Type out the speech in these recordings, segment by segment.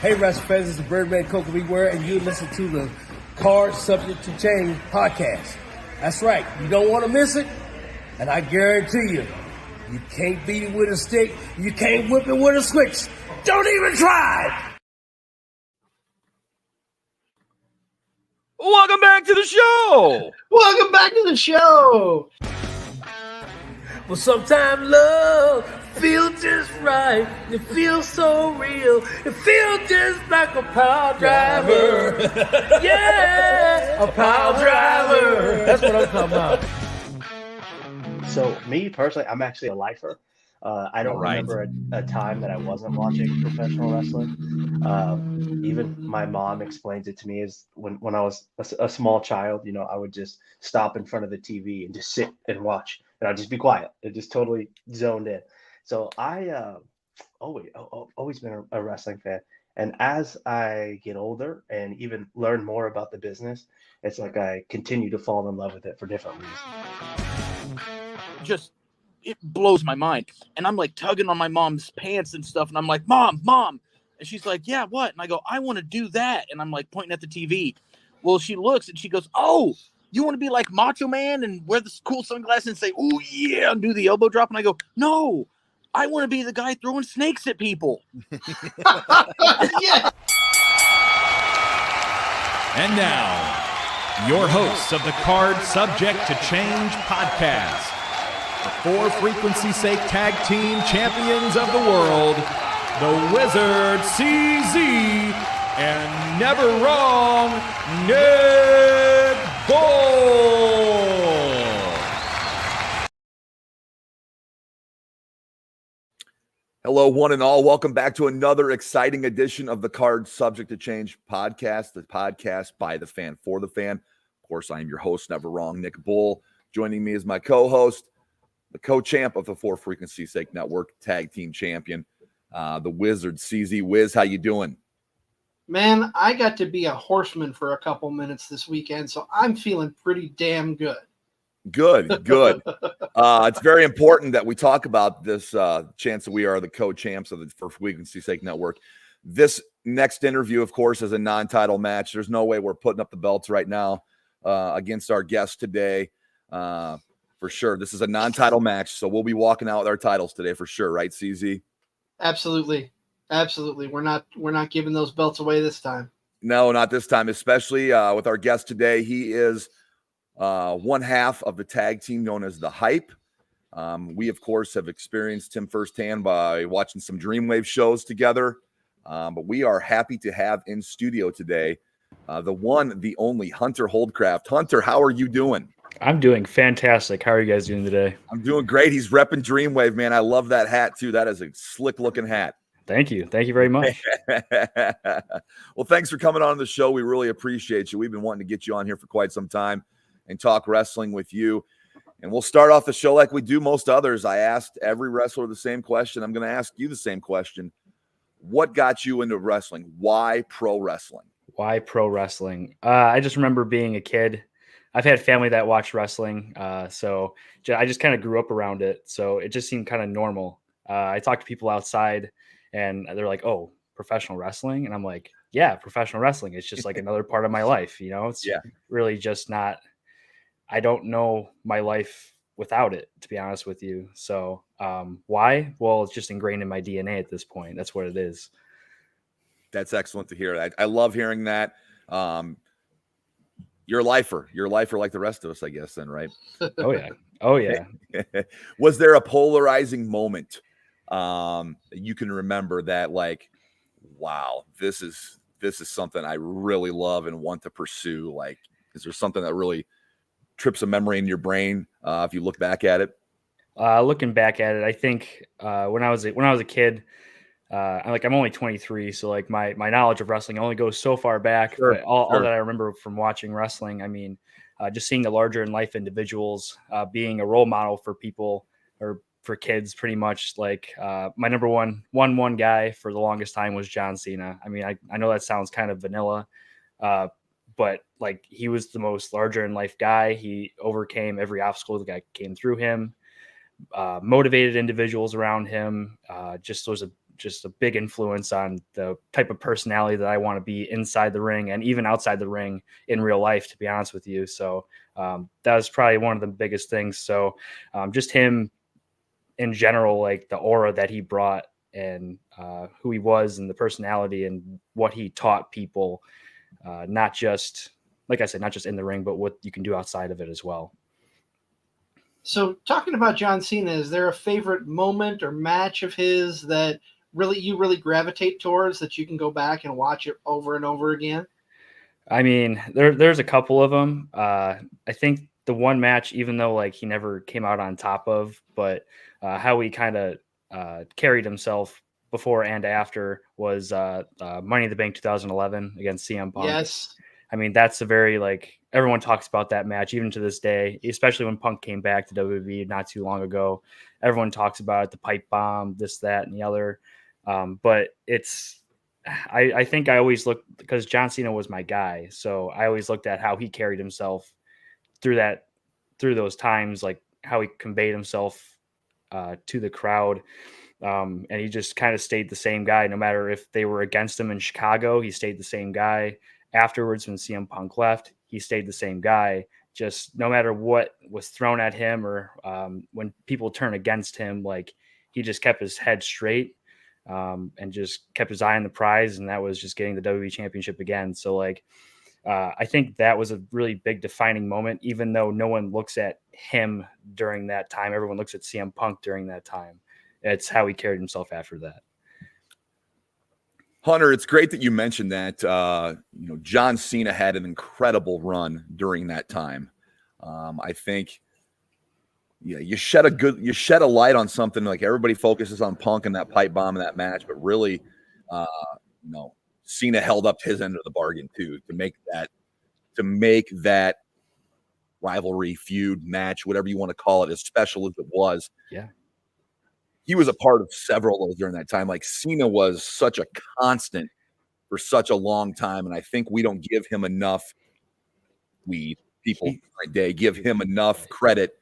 Hey, wrestling fans, it's the Birdman Coca Beware, and you listen to the Card Subject to Change podcast. That's right, you don't want to miss it, and I guarantee you, you can't beat it with a stick, you can't whip it with a switch. Don't even try! Welcome back to the show! Welcome back to the show! Well, sometimes love feels just right. It feels so real. It feels just like a power driver. Yeah, a power driver. That's what I'm talking about. So, me personally, I'm actually a lifer. I don't remember a time that I wasn't watching professional wrestling. Even my mom explains it to me as when I was a small child, you know, I would just stop in front of the TV and just sit and watch. And I'd just be quiet. It just totally zoned in. So I always been a wrestling fan. And as I get older and even learn more about the business, it's like I continue to fall in love with it for different reasons. It blows my mind. And I'm like tugging on my mom's pants and stuff. And I'm like, Mom. And she's like, yeah, what? And I go, I want to do that. And I'm like pointing at the TV. Well, she looks and she goes, oh, you want to be like Macho Man and wear the cool sunglasses and say, oh, yeah, and do the elbow drop? And I go, no, I want to be the guy throwing snakes at people. Yeah. And now, your hosts of the Card Subject to Change podcast, the For Frequency's Sake Tag Team Champions of the World, the Wizard CZ, and never wrong, Nick Bull. Hello, one and all. Welcome back to another exciting edition of the Card Subject to Change podcast, the podcast by the fan for the fan. Of course, I am your host, never wrong, Nick Bull. Joining me is my co-host, the co-champ of the For Frequency's Sake Network, tag team champion, the Wizard CZ. Wiz, how you doing? Man, I got to be a horseman for a couple minutes this weekend, so I'm feeling pretty damn good. Good. It's very important that we talk about this chance that we are the co-champs of the For Frequency's Sake Network. This next interview, of course, is a non-title match. There's no way we're putting up the belts right now against our guest today. For sure. This is a non-title match, so we'll be walking out with our titles today for sure, right, CZ? Absolutely. We're not giving those belts away this time. No, not this time, especially with our guest today. He is one half of the tag team known as The Hype. We, of course, have experienced him firsthand by watching some Dreamwave shows together. But we are happy to have in studio today the one, the only Hunter Holdcraft. Hunter, how are you doing? I'm doing fantastic. How are you guys doing today? I'm doing great. He's repping Dreamwave, man. I love that hat, too. That is a slick-looking hat. Thank you. Thank you very much. Well, thanks for coming on the show. We really appreciate you. We've been wanting to get you on here for quite some time and talk wrestling with you. And we'll start off the show like we do most others. I asked every wrestler the same question. I'm going to ask you the same question. What got you into wrestling? Why pro wrestling? Why pro wrestling? I just remember being a kid. I've had family that watched wrestling, so I just kind of grew up around it. So it just seemed kind of normal. I talked to people outside, and they're like, "Oh, professional wrestling," and I'm like, "Yeah, professional wrestling. It's just like another part of my life. You know, it's really just not. I don't know my life without it, to be honest with you. So why? Well, it's just ingrained in my DNA at this point. That's what it is." That's excellent to hear. I love hearing that. You're a lifer. You're a lifer like the rest of us, I guess, then, right? Oh, yeah. Was there a polarizing moment that you can remember that, like, wow, this is something I really love and want to pursue? Like, is there something that really trips a memory in your brain if you look back at it? Looking back at it, I think when I was a kid, I'm only 23, so like my knowledge of wrestling only goes so far back. Sure, but all that I remember from watching wrestling, I mean, just seeing the larger in life individuals, being a role model for people or for kids, pretty much. Like my number one guy for the longest time was John Cena. I mean, I know that sounds kind of vanilla, but like he was the most larger in life guy. He overcame every obstacle that came through him. Motivated individuals around him. Just was just a big influence on the type of personality that I want to be inside the ring and even outside the ring in real life, to be honest with you. So that was probably one of the biggest things. So just him in general, like the aura that he brought and who he was and the personality and what he taught people, not just, like I said, not just in the ring, but what you can do outside of it as well. So talking about John Cena, is there a favorite moment or match of his that you really gravitate towards, that you can go back and watch it over and over again? I mean, there's a couple of them. I think the one match, even though like he never came out on top of, but how he kind of carried himself before and after was Money in the Bank 2011 against CM Punk. Yes. I mean, that's a very, like, everyone talks about that match, even to this day, especially when Punk came back to WWE not too long ago. Everyone talks about it, the pipe bomb, this, that, and the other. But I think I always looked, because John Cena was my guy. So I always looked at how he carried himself through those times, like how he conveyed himself to the crowd. And he just kind of stayed the same guy, no matter if they were against him in Chicago, he stayed the same guy. Afterwards, when CM Punk left, he stayed the same guy. Just no matter what was thrown at him or when people turn against him, like he just kept his head straight and just kept his eye on the prize. And that was just getting the WWE Championship again. So like, I think that was a really big defining moment, even though no one looks at him during that time. Everyone looks at CM Punk during that time. It's how he carried himself after that. Hunter, it's great that you mentioned that. John Cena had an incredible run during that time. I think, you shed a light on something. Like everybody focuses on Punk and that pipe bomb in that match, but really, Cena held up his end of the bargain too to make that rivalry, feud, match, whatever you want to call it, as special as it was. Yeah. He was a part of several of those during that time. Like Cena was such a constant for such a long time. And I think we don't give him enough, give him enough credit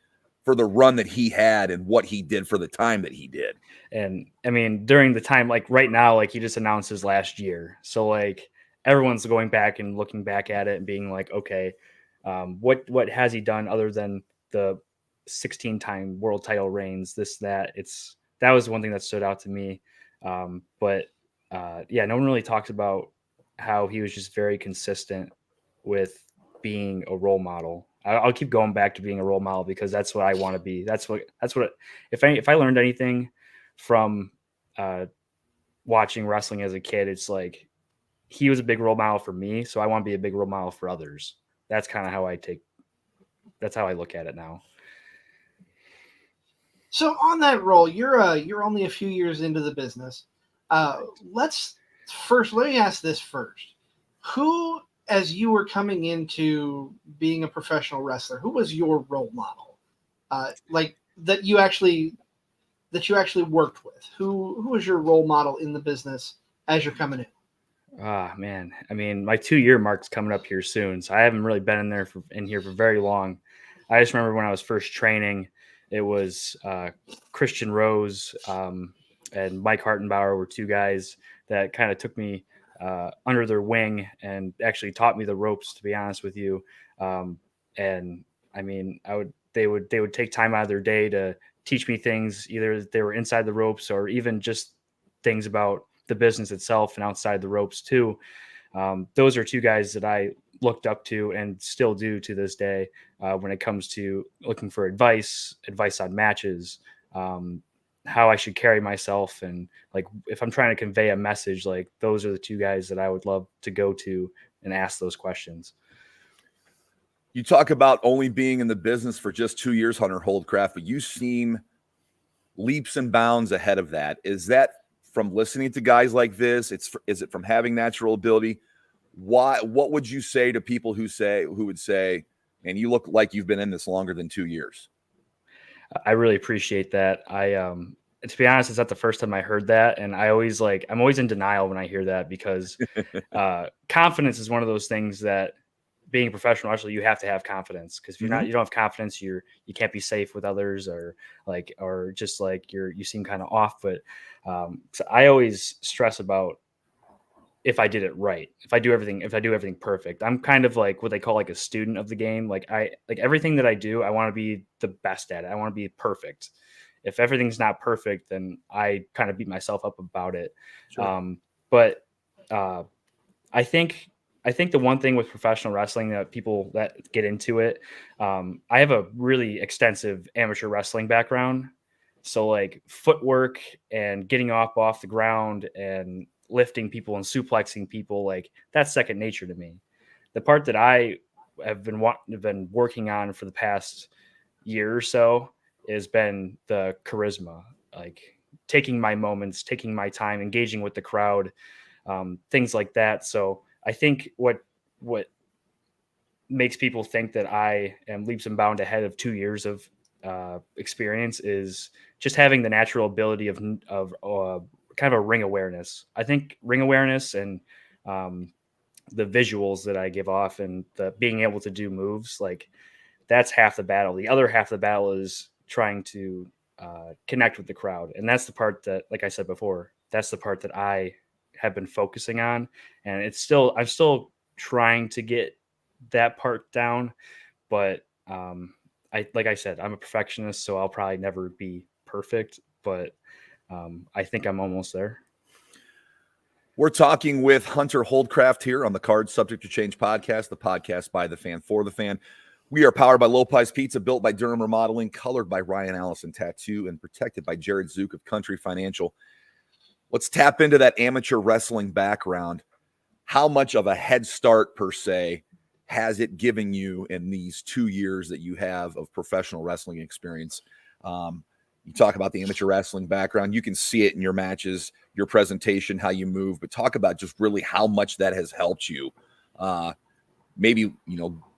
for the run that he had and what he did for the time that he did. And I mean, during the time, like right now, like he just announced his last year. So like everyone's going back and looking back at it and being like, okay, what has he done other than the 16-time world title reigns, this, that. That was one thing that stood out to me. No one really talks about how he was just very consistent with being a role model. I'll keep going back to being a role model because that's what I want to be. If I learned anything from watching wrestling as a kid, it's like he was a big role model for me. So I want to be a big role model for others. That's kind of how that's how I look at it now. So on that role, you're only a few years into the business. Let me ask this first. Who, as you were coming into being a professional wrestler, who was your role model? Like that you actually worked with? Who was your role model in the business as you're coming in? Man. I mean, my 2-year mark's coming up here soon, so I haven't really been in here for very long. I just remember when I was first training, it was Christian Rose and Mike Hartenbauer were two guys that kind of took me under their wing and actually taught me the ropes, to be honest with you. And I mean, they would take time out of their day to teach me things, either they were inside the ropes or even just things about the business itself and outside the ropes too. Those are two guys that I looked up to and still do to this day when it comes to looking for advice on matches, how I should carry myself. And like, if I'm trying to convey a message, like those are the two guys that I would love to go to and ask those questions. You talk about only being in the business for just 2 years, Hunter Holdcraft, but you seem leaps and bounds ahead of that. Is that from listening to guys like this? Is it from having natural ability? What would you say to people who would say, and you look like you've been in this longer than 2 years? I really appreciate that. To be honest, it's not the first time I heard that. And I'm always in denial when I hear that because confidence is one of those things that being a professional wrestler, you have to have confidence, because if you're not, you don't have confidence, you can't be safe with others, or just like you seem kind of off. But so I always stress about if I did it right, if I do everything perfect. I'm kind of like what they call like a student of the game. Like everything that I do, I want to be the best at it. I want to be perfect. If everything's not perfect, then I kind of beat myself up about it. Sure. But I think the one thing with professional wrestling that people that get into it, I have a really extensive amateur wrestling background. So like footwork and getting off the ground and lifting people and suplexing people, like that's second nature to me. The part that I have been working on for the past year or so has been the charisma, like taking my moments, taking my time, engaging with the crowd, things like that. So I think what makes people think that I am leaps and bounds ahead of 2 years of experience is just having the natural ability of kind of a ring awareness. I think ring awareness and the visuals that I give off and the being able to do moves, like that's half the battle. The other half of the battle is trying to connect with the crowd. And that's the part that, like I said before, that's the part that I have been focusing on. And I'm still trying to get that part down. But like I said, I'm a perfectionist, so I'll probably never be perfect, but I think I'm almost there. We're talking with Hunter Holdcraft here on the Card Subject to Change podcast, the podcast by the fan for the fan. We are powered by Lopez Pizza, built by Durham Remodeling, colored by Ryan Allison Tattoo, and protected by Jared Zook of Country Financial. Let's tap into that amateur wrestling background. How much of a head start, per se, has it given you in these 2 years that you have of professional wrestling experience? You talk about the amateur wrestling background. You can see it in your matches, your presentation, how you move, but talk about just really how much that has helped you maybe,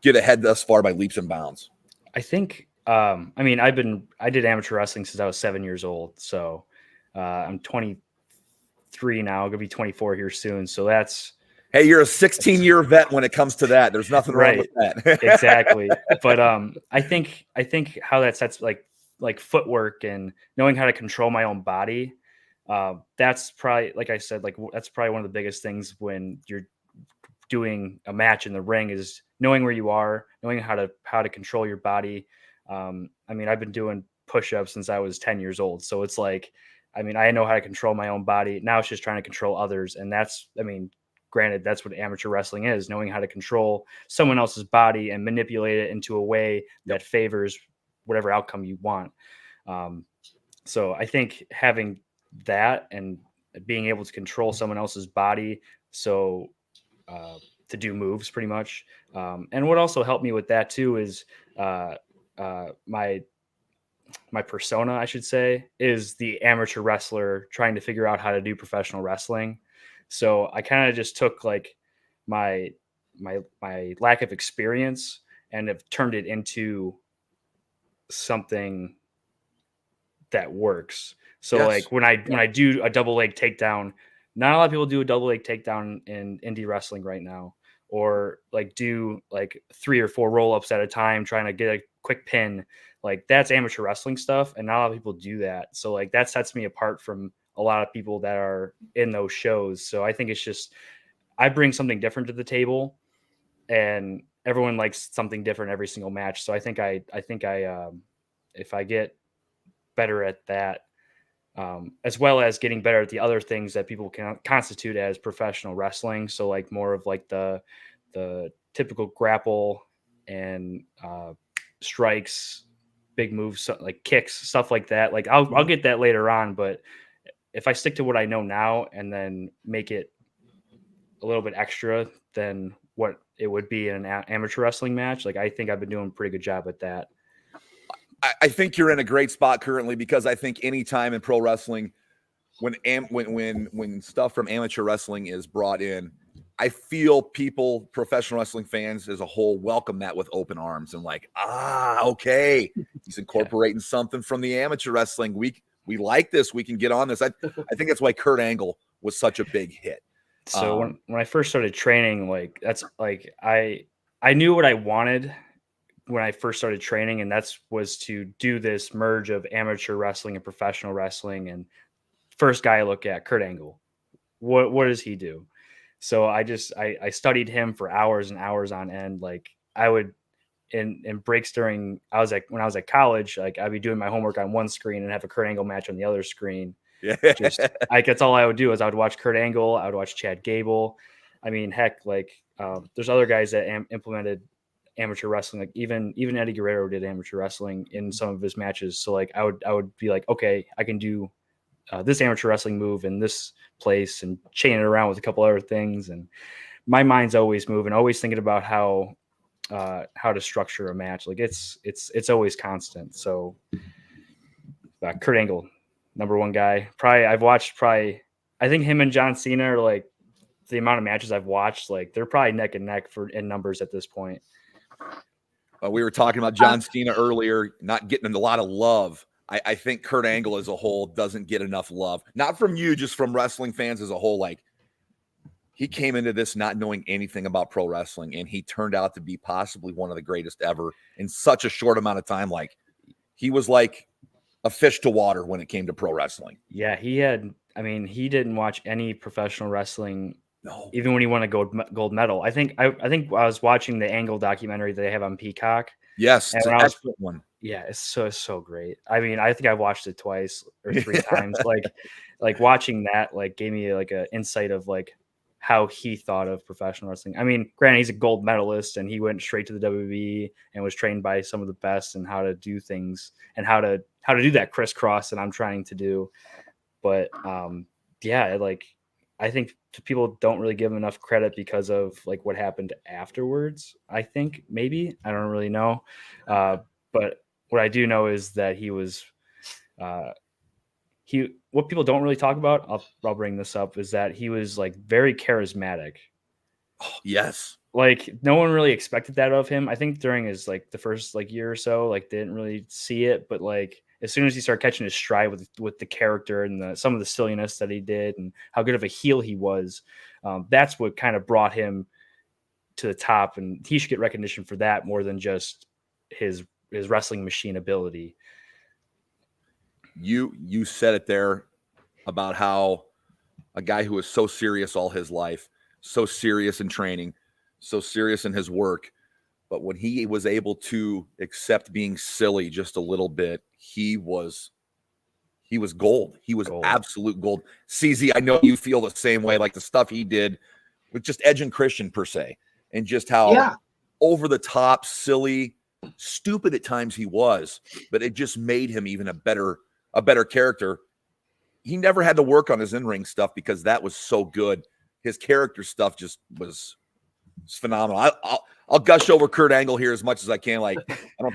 get ahead thus far by leaps and bounds. I think, I did amateur wrestling since I was 7 years old. So I'm 23 now. I'm going to be 24 here soon. So that's, hey, you're a 16-year vet when it comes to that. There's nothing wrong with that. Exactly. But I think how that sets like footwork and knowing how to control my own body. That's probably, like I said, that's probably one of the biggest things when you're doing a match in the ring, is knowing where you are, knowing how to control your body. I've been doing push-ups since I was 10 years old. So it's like, I know how to control my own body. Now it's just trying to control others. And that's, granted, that's what amateur wrestling is, knowing how to control someone else's body and manipulate it into a way that favors whatever outcome you want. So I think having that and being able to control someone else's body, so to do moves pretty much. And what also helped me with that too is my persona, I should say, is the amateur wrestler trying to figure out how to do professional wrestling. So I kind of just took like my lack of experience and have turned it into something that works. So yes. Like when I do a double leg takedown, not a lot of people do a double leg takedown in indie wrestling right now, or like do like 3 or 4 roll-ups at a time trying to get a quick pin. Like that's amateur wrestling stuff, and not a lot of people do that. So like that sets me apart from a lot of people that are in those shows. So I think it's just, I bring something different to the table, and everyone likes something different every single match. So I think if I get better at that, as well as getting better at the other things that people can constitute as professional wrestling. So like more of like the typical grapple and strikes, big moves, like kicks, stuff like that. Like I'll get that later on, but if I stick to what I know now and then make it a little bit extra than what it would be in an amateur wrestling match, like I think I've been doing a pretty good job at that. I think you're in a great spot currently, because I think any time in pro wrestling, when stuff from amateur wrestling is brought in, I feel professional wrestling fans as a whole, welcome that with open arms and like, okay, he's incorporating something from the amateur wrestling. We like this. We can get on this. I think that's why Kurt Angle was such a big hit. So when I first started training, like that's like I knew what I wanted when I first started training, and was to do this merge of amateur wrestling and professional wrestling. And first guy I look at, Kurt Angle. What does he do? So I studied him for hours and hours on end. Like I would in breaks when I was at college, like I'd be doing my homework on one screen and have a Kurt Angle match on the other screen. Yeah. Just that's all I would do is I would watch Kurt Angle. I would watch Chad Gable. I mean, heck, like there's other guys that implemented amateur wrestling. Like even Eddie Guerrero did amateur wrestling in some of his matches. So like I would be like, okay, I can do this amateur wrestling move in this place and chain it around with a couple other things. And my mind's always moving, always thinking about how to structure a match. Like it's always constant. So Kurt Angle, number one guy. I think him and John Cena are like the amount of matches I've watched, like they're probably neck and neck in numbers at this point. We were talking about John Cena earlier, not getting a lot of love. I think Kurt Angle as a whole doesn't get enough love. Not from you, just from wrestling fans as a whole. Like he came into this not knowing anything about pro wrestling, and he turned out to be possibly one of the greatest ever in such a short amount of time. Like he was like a fish to water when it came to pro wrestling. Yeah, he didn't watch any professional wrestling. No. Even when he won a gold medal. I think I was watching the Angle documentary that they have on Peacock. Yes, it's an excellent one. Yeah, it's so great. I mean, I think I've watched it twice or three times. Like watching that like gave me like an insight of like how he thought of professional wrestling. I mean, granted, he's a gold medalist and he went straight to the WWE and was trained by some of the best and how to do things and how to do that crisscross that I'm trying to do. But yeah, like I think people don't really give him enough credit because of like what happened afterwards. I think maybe, I don't really know. But what I do know is that he was, what people don't really talk about, I'll bring this up, is that he was like very charismatic. Oh, yes. Like no one really expected that of him. I think during his like the first like year or so, like they didn't really see it, but like as soon as he started catching his stride with the character and some of the silliness that he did and how good of a heel he was, that's what kind of brought him to the top, and he should get recognition for that more than just his wrestling machine ability. You said it there about how a guy who was so serious all his life, so serious in training, so serious in his work, but when he was able to accept being silly just a little bit, he was gold. He was absolute gold. CZ, I know you feel the same way, like the stuff he did with just Edge and Christian per se, and just how over the top, silly, stupid at times he was, but it just made him even a better character. He never had to work on his in-ring stuff because that was so good. His character stuff just was phenomenal. I'll gush over Kurt Angle here as much as I can. Like,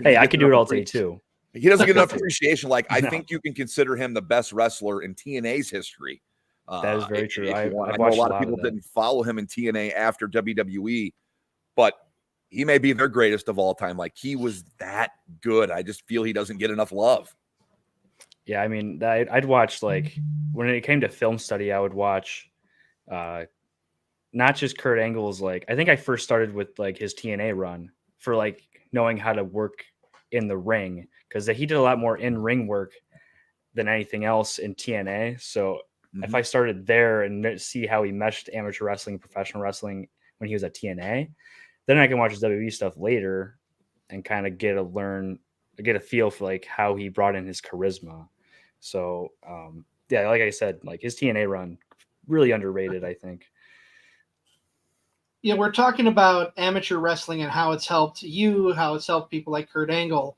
I can do it all day too. He doesn't get enough appreciation. Like, I think you can consider him the best wrestler in TNA's history. That is very true. I know a lot of people didn't follow him in TNA after WWE, but he may be their greatest of all time. Like, he was that good. I just feel he doesn't get enough love. Yeah, I mean, I'd watch, like, when it came to film study, I would watch not just Kurt Angle's, like, I think I first started with, like, his TNA run for, like, knowing how to work in the ring, because he did a lot more in-ring work than anything else in TNA. So if I started there and see how he meshed amateur wrestling and professional wrestling when he was at TNA, then I can watch his WWE stuff later and kind of get a feel for, like, how he brought in his charisma. So, yeah, like I said, like his TNA run, really underrated, I think. Yeah, we're talking about amateur wrestling and how it's helped you, how it's helped people like Kurt Angle.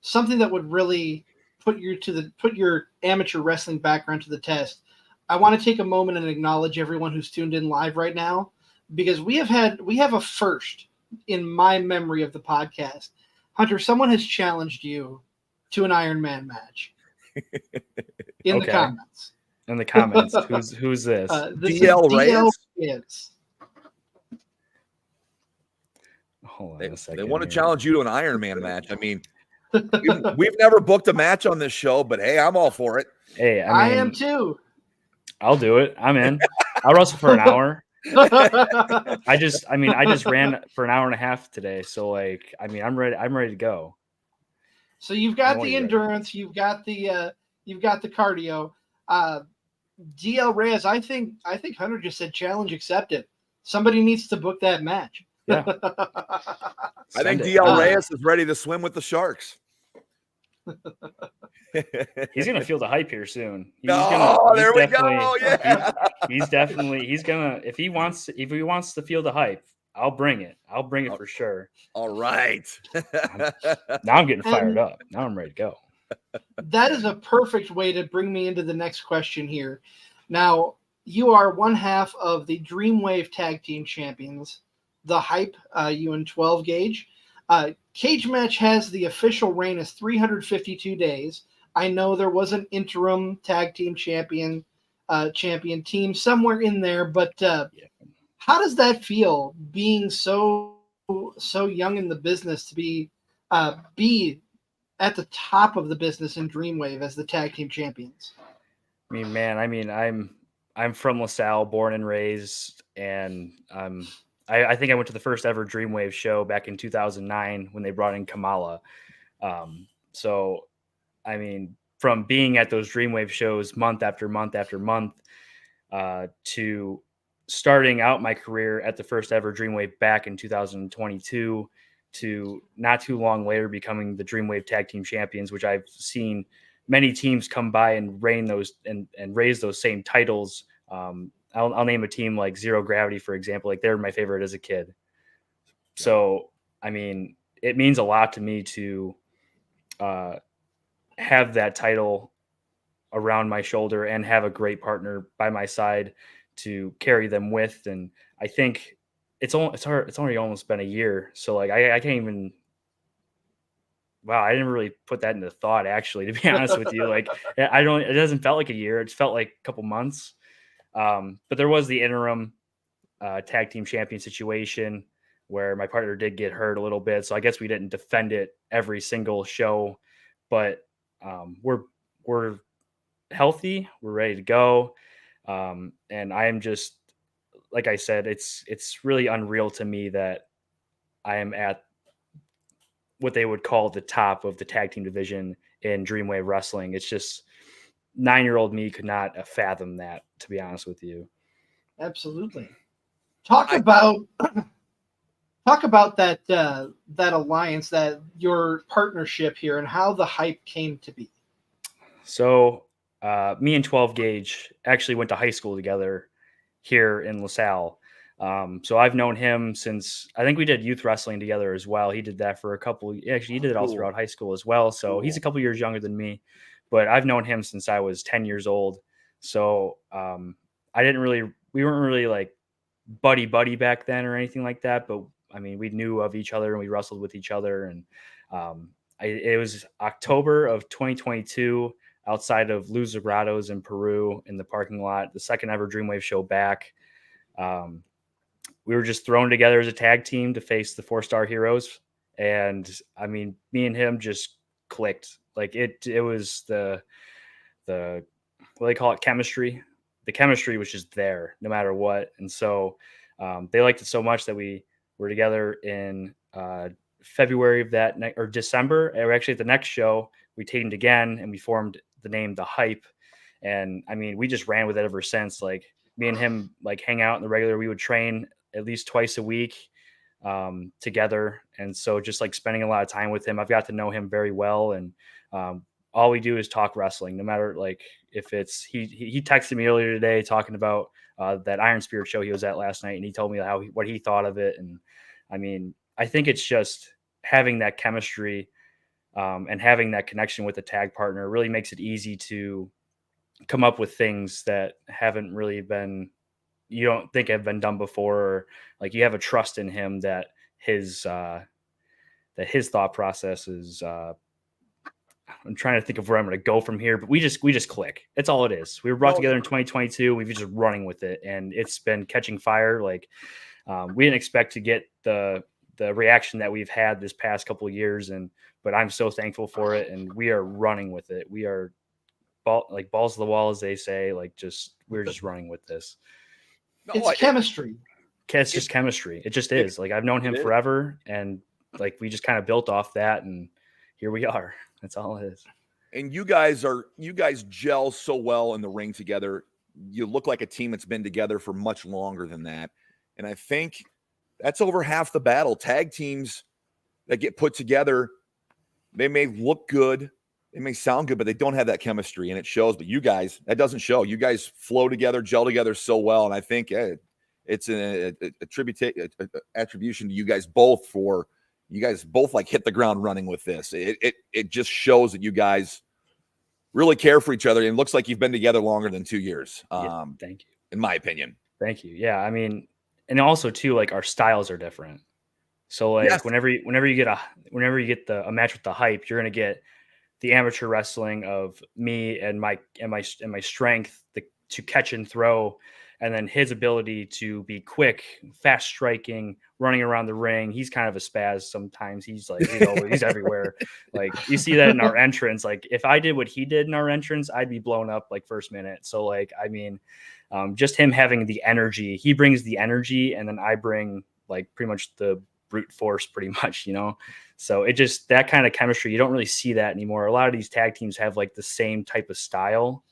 Something that would really put your amateur wrestling background to the test. I want to take a moment and acknowledge everyone who's tuned in live right now, because we have a first in my memory of the podcast. Hunter, someone has challenged you to an Iron Man match. In the comments. In the comments. Who's this? This DL Reyes. Hold on a second. They want to challenge you to an Iron Man match. I mean, we've never booked a match on this show, but hey, I'm all for it. Hey, I am too. I'll do it. I'm in. I'll wrestle for an hour. I just ran for an hour and a half today. So like, I mean, I'm ready to go. So you've got the endurance, you've got the cardio. DL Reyes, I think Hunter just said challenge accepted. Somebody needs to book that match. Yeah. I think DL Reyes is ready to swim with the Sharks. He's gonna feel the hype here soon. There we go. Yeah. He's gonna if he wants to feel the hype, I'll bring it. I'll bring it for sure. All right. Now I'm getting fired up. Now I'm ready to go. That is a perfect way to bring me into the next question here. Now, you are one half of the Dreamwave Tag Team Champions, the Hype, you and 12 Gauge. Cage Match has the official reign as 352 days. I know there was an interim tag team champion team somewhere in there, but how does that feel being so young in the business to be at the top of the business in Dreamwave as the tag team champions? I mean, man, I'm from LaSalle, born and raised, and I think I went to the first ever Dreamwave show back in 2009 when they brought in Kamala. So, I mean, from being at those Dreamwave shows month after month after month to starting out my career at the first ever Dreamwave back in 2022 to not too long later becoming the Dreamwave Tag Team Champions, which I've seen many teams come by and reign those and raise those same titles. I'll name a team like Zero Gravity, for example. Like, they're my favorite as a kid. So, I mean, it means a lot to me to have that title around my shoulder and have a great partner by my side to carry them with. And I think it's already almost been a year. So like, I can't even, wow, I didn't really put that into thought, actually, to be honest with you. Like, it doesn't felt like a year. It's felt like a couple months. But there was the interim tag team champion situation where my partner did get hurt a little bit. So I guess we didn't defend it every single show, but we're healthy. We're ready to go. And I am just, like I said, it's really unreal to me that I am at what they would call the top of the tag team division in Dreamwave Wrestling. It's just 9-year-old me could not fathom that, to be honest with you. Absolutely. Talk about that alliance, that your partnership here, and how the Hype came to be. So me and 12 Gauge actually went to high school together here in LaSalle. So I've known him since, I think we did youth wrestling together as well. He did that for he did it all throughout high school as well. So he's a couple years younger than me, but I've known him since I was 10 years old. So we weren't really like buddy back then or anything like that. But I mean, we knew of each other and we wrestled with each other. And it was October of 2022 outside of Luz Zagrados in Peru in the parking lot, the second ever Dreamwave show back. We were just thrown together as a tag team to face the 4-Star Heroes. And I mean, me and him just clicked. Like it was the what do they call it? Chemistry. The chemistry was just there no matter what. And so they liked it so much that we were together in February of that or December. And actually at the next show, we teamed again and we formed the name The Hype. And I mean, we just ran with it ever since. Like, me and him like hang out in the regular, we would train at least twice a week together. And so just like spending a lot of time with him, I've got to know him very well. And all we do is talk wrestling, no matter like if it's, he texted me earlier today talking about that Iron Spirit show he was at last night. And he told me what he thought of it. And I mean, I think it's just having that chemistry and having that connection with the tag partner really makes it easy to come up with things that haven't really been, you don't think have been done before, or like you have a trust in him that his thought process is, I'm trying to think of where I'm going to go from here, but we just click. That's all it is. We were brought together in 2022. We've just running with it and it's been catching fire. Like we didn't expect to get the reaction that we've had this past couple of years. But I'm so thankful for it. And we are running with it. We are balls to the wall, as they say, like we're just running with this. No, It's chemistry. It's just chemistry. It just is. Like, I've known him forever, and like we just kind of built off that, and here we are. That's all it is. And you guys gel so well in the ring together. You look like a team that's been together for much longer than that. And I think that's over half the battle. Tag teams that get put together, they may look good, they may sound good, but they don't have that chemistry, and it shows. But you guys, that doesn't show. You guys flow together, gel together so well, and I think it's an attribution to you guys both for you guys both like hit the ground running with this. It just shows that you guys really care for each other, and it looks like you've been together longer than 2 years. Thank you. In my opinion. Thank you. Yeah, I mean, and also too, like, our styles are different. So like Yes. whenever you get a match with the hype, you're gonna get the amateur wrestling of me and my strength to catch and throw, and then his ability to be quick, fast striking, running around the ring. He's kind of a spaz sometimes. He's everywhere. Like, you see that in our entrance. Like, if I did what he did in our entrance, I'd be blown up like first minute. So like, I mean, just him having the energy. He brings the energy, and then I bring like pretty much the brute force, pretty much, you know. So it just, that kind of chemistry, you don't really see that anymore. A lot of these tag teams have like the same type of style,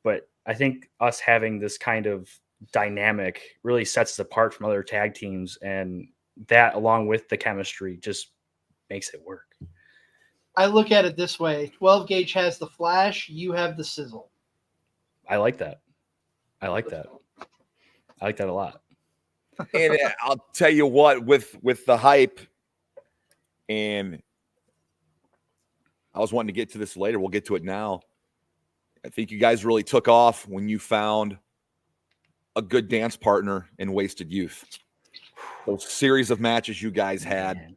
but I think us having this kind of dynamic really sets us apart from other tag teams, and that, along with the chemistry, just makes it work. I look at it this way: 12 gauge has the flash, you have the sizzle. I like that. I like that a lot. And I'll tell you what, with the hype, and I was wanting to get to this later, we'll get to it now. I think you guys really took off when you found a good dance partner in Wasted Youth. Those series of matches you guys had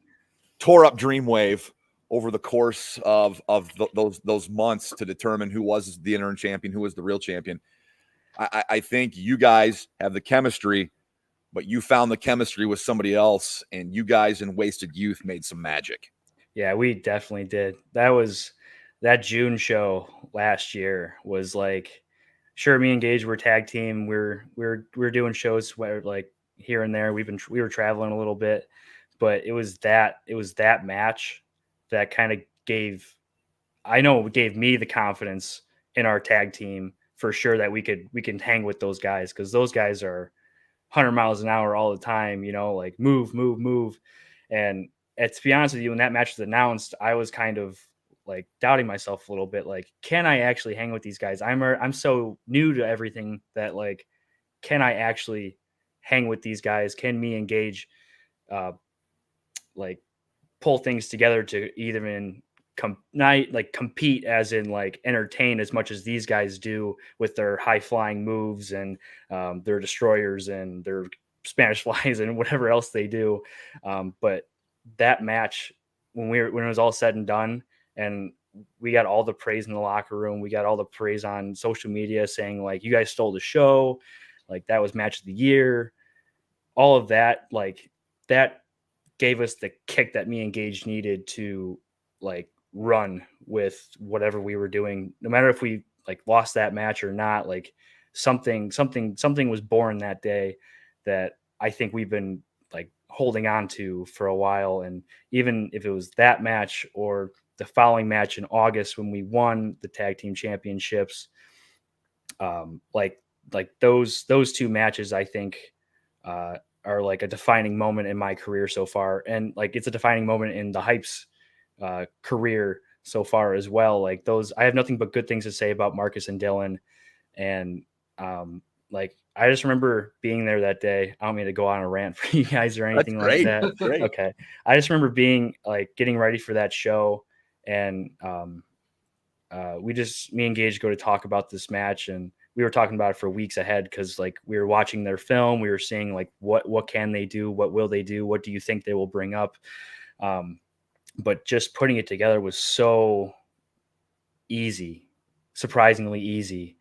tore up Dreamwave over the course of those months to determine who was the interim champion, who was the real champion. I think you guys have the chemistry, but you found the chemistry with somebody else, and you guys in Wasted Youth made some magic. Yeah, we definitely did. That June show last year was like, sure, me and Gage were tag team. We're doing shows where, like, here and there. We were traveling a little bit, but it was that match that kind of gave me the confidence in our tag team for sure that we can hang with those guys, because those guys are 100 miles an hour all the time, you know, like move. And to be honest with you, when that match was announced, I was kind of like doubting myself a little bit. Like, can I actually hang with these guys? I'm so new to everything that, like, can I actually hang with these guys? Can me and Gage like pull things together to either compete, as in like entertain as much as these guys do with their high flying moves and their destroyers and their Spanish flies and whatever else they do. But that match, when it was all said and done, and we got all the praise in the locker room, we got all the praise on social media saying, like, you guys stole the show, like that was match of the year, all of that, like that gave us the kick that me and Gage needed to like run with whatever we were doing, no matter if we like lost that match or not. Like something was born that day that I think we've been like holding on to for a while. And even if it was that match or the following match in August when we won the tag team championships, like those two matches, I think are like a defining moment in my career so far. And like, it's a defining moment in the Hype's career so far as well. Like those, I have nothing but good things to say about Marcus and Dylan. And like, I just remember being there that day. I don't mean to go on a rant for you guys or anything like that. That's great. Okay. I just remember being like getting ready for that show, and me and Gage go to talk about this match, and we were talking about it for weeks ahead, because like we were watching their film, we were seeing like what can they do, what will they do, what do you think they will bring up, but just putting it together was so easy, surprisingly easy,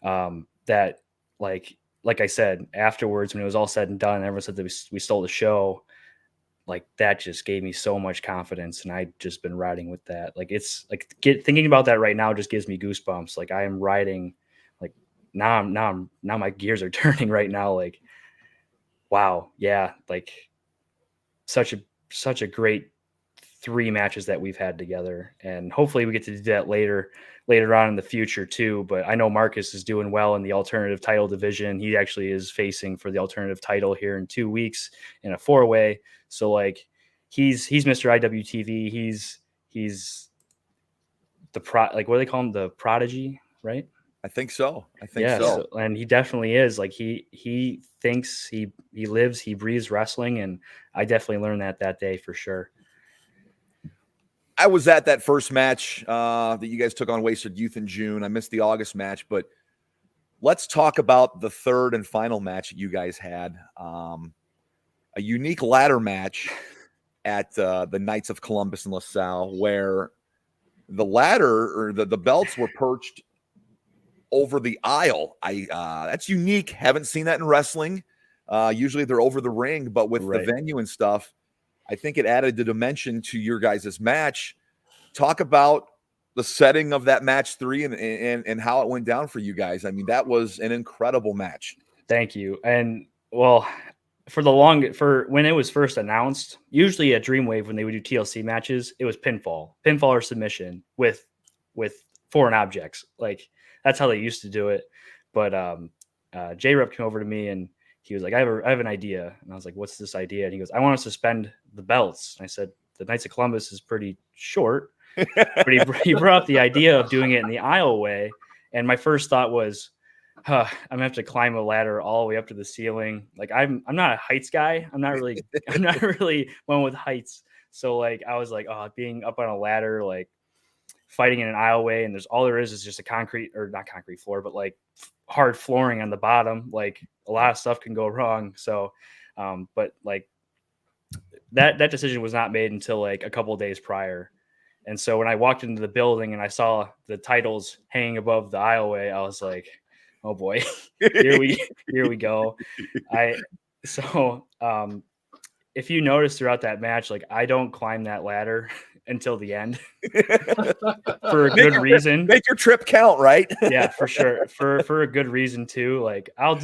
that like I said, afterwards, when it was all said and done, everyone said that we stole the show. Like that just gave me so much confidence, and I've just been riding with that. Like it's like thinking about that right now just gives me goosebumps. Like I am riding like now my gears are turning right now. Like, wow, yeah, like such a great 3 matches that we've had together, and hopefully we get to do that later on in the future too. But I know Marcus is doing well in the alternative title division. He actually is facing for the alternative title here in 2 weeks in a 4-way. So like he's Mr. IWTV. He's the like, what do they call him? The prodigy, right? I think so. Yeah, so, and he definitely is. Like he thinks he lives, he breathes wrestling, and I definitely learned that day for sure. I was at that first match that you guys took on Wasted Youth in June. I missed the August match, but let's talk about the third and final match that you guys had. A unique ladder match at the Knights of Columbus in LaSalle, where the ladder or the belts were perched over the aisle. That's unique. Haven't seen that in wrestling. Usually they're over the ring, but with the venue and stuff, I think it added the dimension to your guys' match. Talk about the setting of that match 3 and how it went down for you guys. I mean, that was an incredible match. Thank you. And well, for when it was first announced, usually at Dreamwave when they would do TLC matches, it was pinfall or submission with foreign objects. Like that's how they used to do it. But J-Rep came over to me and he was like, I have an idea. And I was like, what's this idea? And he goes, I want to suspend the belts. And I said, the Knights of Columbus is pretty short. But he brought up the idea of doing it in the aisleway. And my first thought was, I'm gonna have to climb a ladder all the way up to the ceiling. Like I'm not a heights guy. I'm not really one with heights. So like I was like, being up on a ladder, like fighting in an aisleway, and there's all there is just a concrete, or not concrete floor, but like hard flooring on the bottom. Like a lot of stuff can go wrong. So but like that decision was not made until like a couple of days prior. And so when I walked into the building and I saw the titles hanging above the aisleway, I was like, oh boy, here we go. If you notice throughout that match, like I don't climb that ladder until the end for a good reason. Make your trip count, right? Yeah, for sure. For a good reason too. Like I'll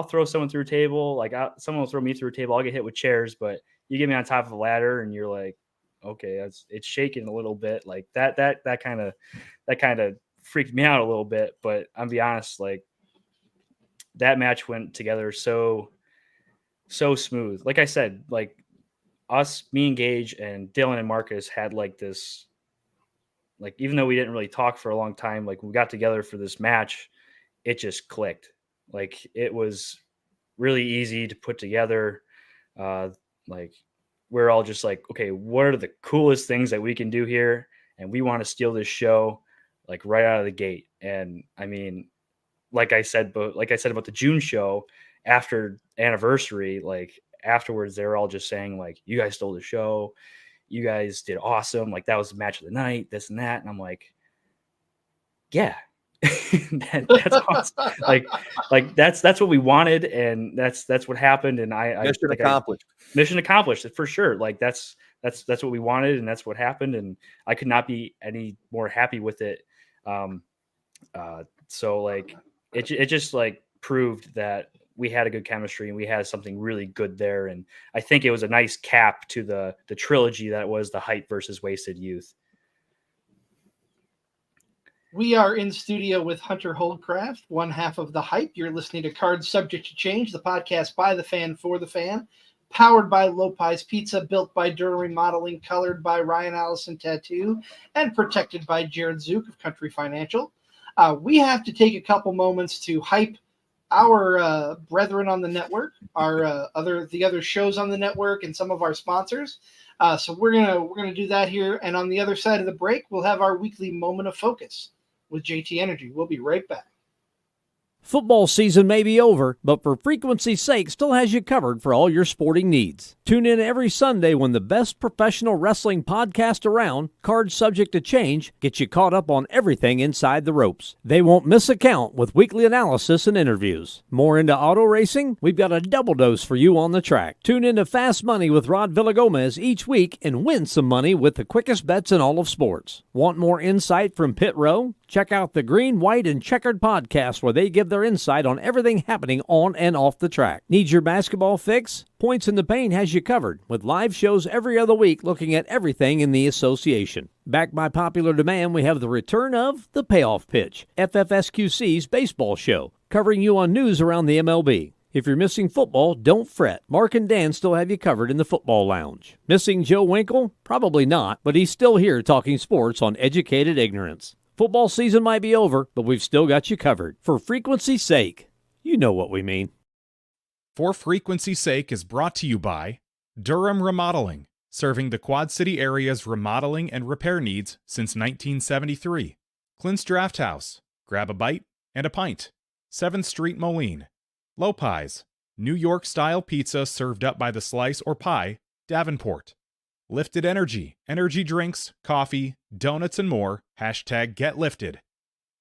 throw someone through a table. Like someone will throw me through a table. I'll get hit with chairs, but you get me on top of a ladder and you're like, okay, it's shaking a little bit. Like that kind of freaked me out a little bit. But I'm be honest, like that match went together so smooth. Like I said, like us, me and Gage and Dylan and Marcus had like this, like even though we didn't really talk for a long time, like when we got together for this match, it just clicked. Like it was really easy to put together. Like we're all just like, okay, what are the coolest things that we can do here? And we want to steal this show like right out of the gate. And I mean, like I said about the June show after anniversary, like afterwards, they were all just saying like, you guys stole the show. You guys did awesome. Like that was the match of the night, this and that. And I'm like, yeah, that's awesome. like that's what we wanted. And that's what happened. And mission accomplished for sure. Like that's what we wanted. And that's what happened. And I could not be any more happy with it. So like, it just like proved that we had a good chemistry and we had something really good there. And I think it was a nice cap to the trilogy that was the Hype versus Wasted Youth. We are in studio with Hunter Holdcraft, one half of the Hype. You're listening to Cards Subject to Change, the podcast by the fan for the fan, powered by Lopez Pizza, built by Durham Remodeling, colored by Ryan Allison Tattoo, and protected by Jared Zook of Country Financial. We have to take a couple moments to hype our brethren on the network, the other shows on the network, and some of our sponsors. So we're gonna do that here, and on the other side of the break, we'll have our weekly moment of focus with JT Energy. We'll be right back. Football season may be over, but for frequency's sake, still has you covered for all your sporting needs. Tune in every Sunday when the best professional wrestling podcast around, Cards Subject to Change, gets you caught up on everything inside the ropes. They won't miss a count with weekly analysis and interviews. More into auto racing? We've got a double dose for you on the track. Tune into Fast Money with Rod Villagomez each week and win some money with the quickest bets in all of sports. Want more insight from Pit Row? Check out the Green, White, and Checkered podcast where they give their insight on everything happening on and off the track. Need your basketball fix? Points in the Paint has you covered with live shows every other week looking at everything in the association. Backed by popular demand, we have the return of The Payoff Pitch, FFSQC's baseball show, covering you on news around the MLB. If you're missing football, don't fret. Mark and Dan still have you covered in the football lounge. Missing Joe Winkle? Probably not, but he's still here talking sports on Educated Ignorance. Football season might be over, but we've still got you covered. For frequency's sake, you know what we mean. For Frequency's Sake is brought to you by Durham Remodeling, serving the Quad City area's remodeling and repair needs since 1973. Clint's Draft House, grab a bite and a pint. 7th Street, Moline. Lopez, New York-style pizza served up by the slice or pie, Davenport. Lifted Energy, energy drinks, coffee, donuts, and more. #GetLifted.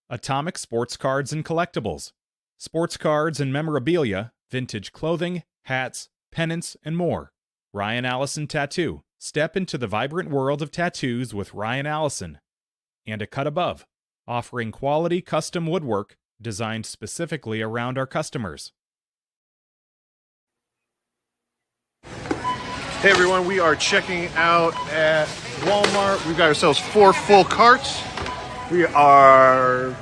Atomic Sports Cards and Collectibles. Sports cards and memorabilia, vintage clothing, hats, pennants, and more. Ryan Allison Tattoo. Step into the vibrant world of tattoos with Ryan Allison. And A Cut Above, offering quality custom woodwork designed specifically around our customers. Hey everyone, we are checking out at Walmart. We've got ourselves 4 full carts. We are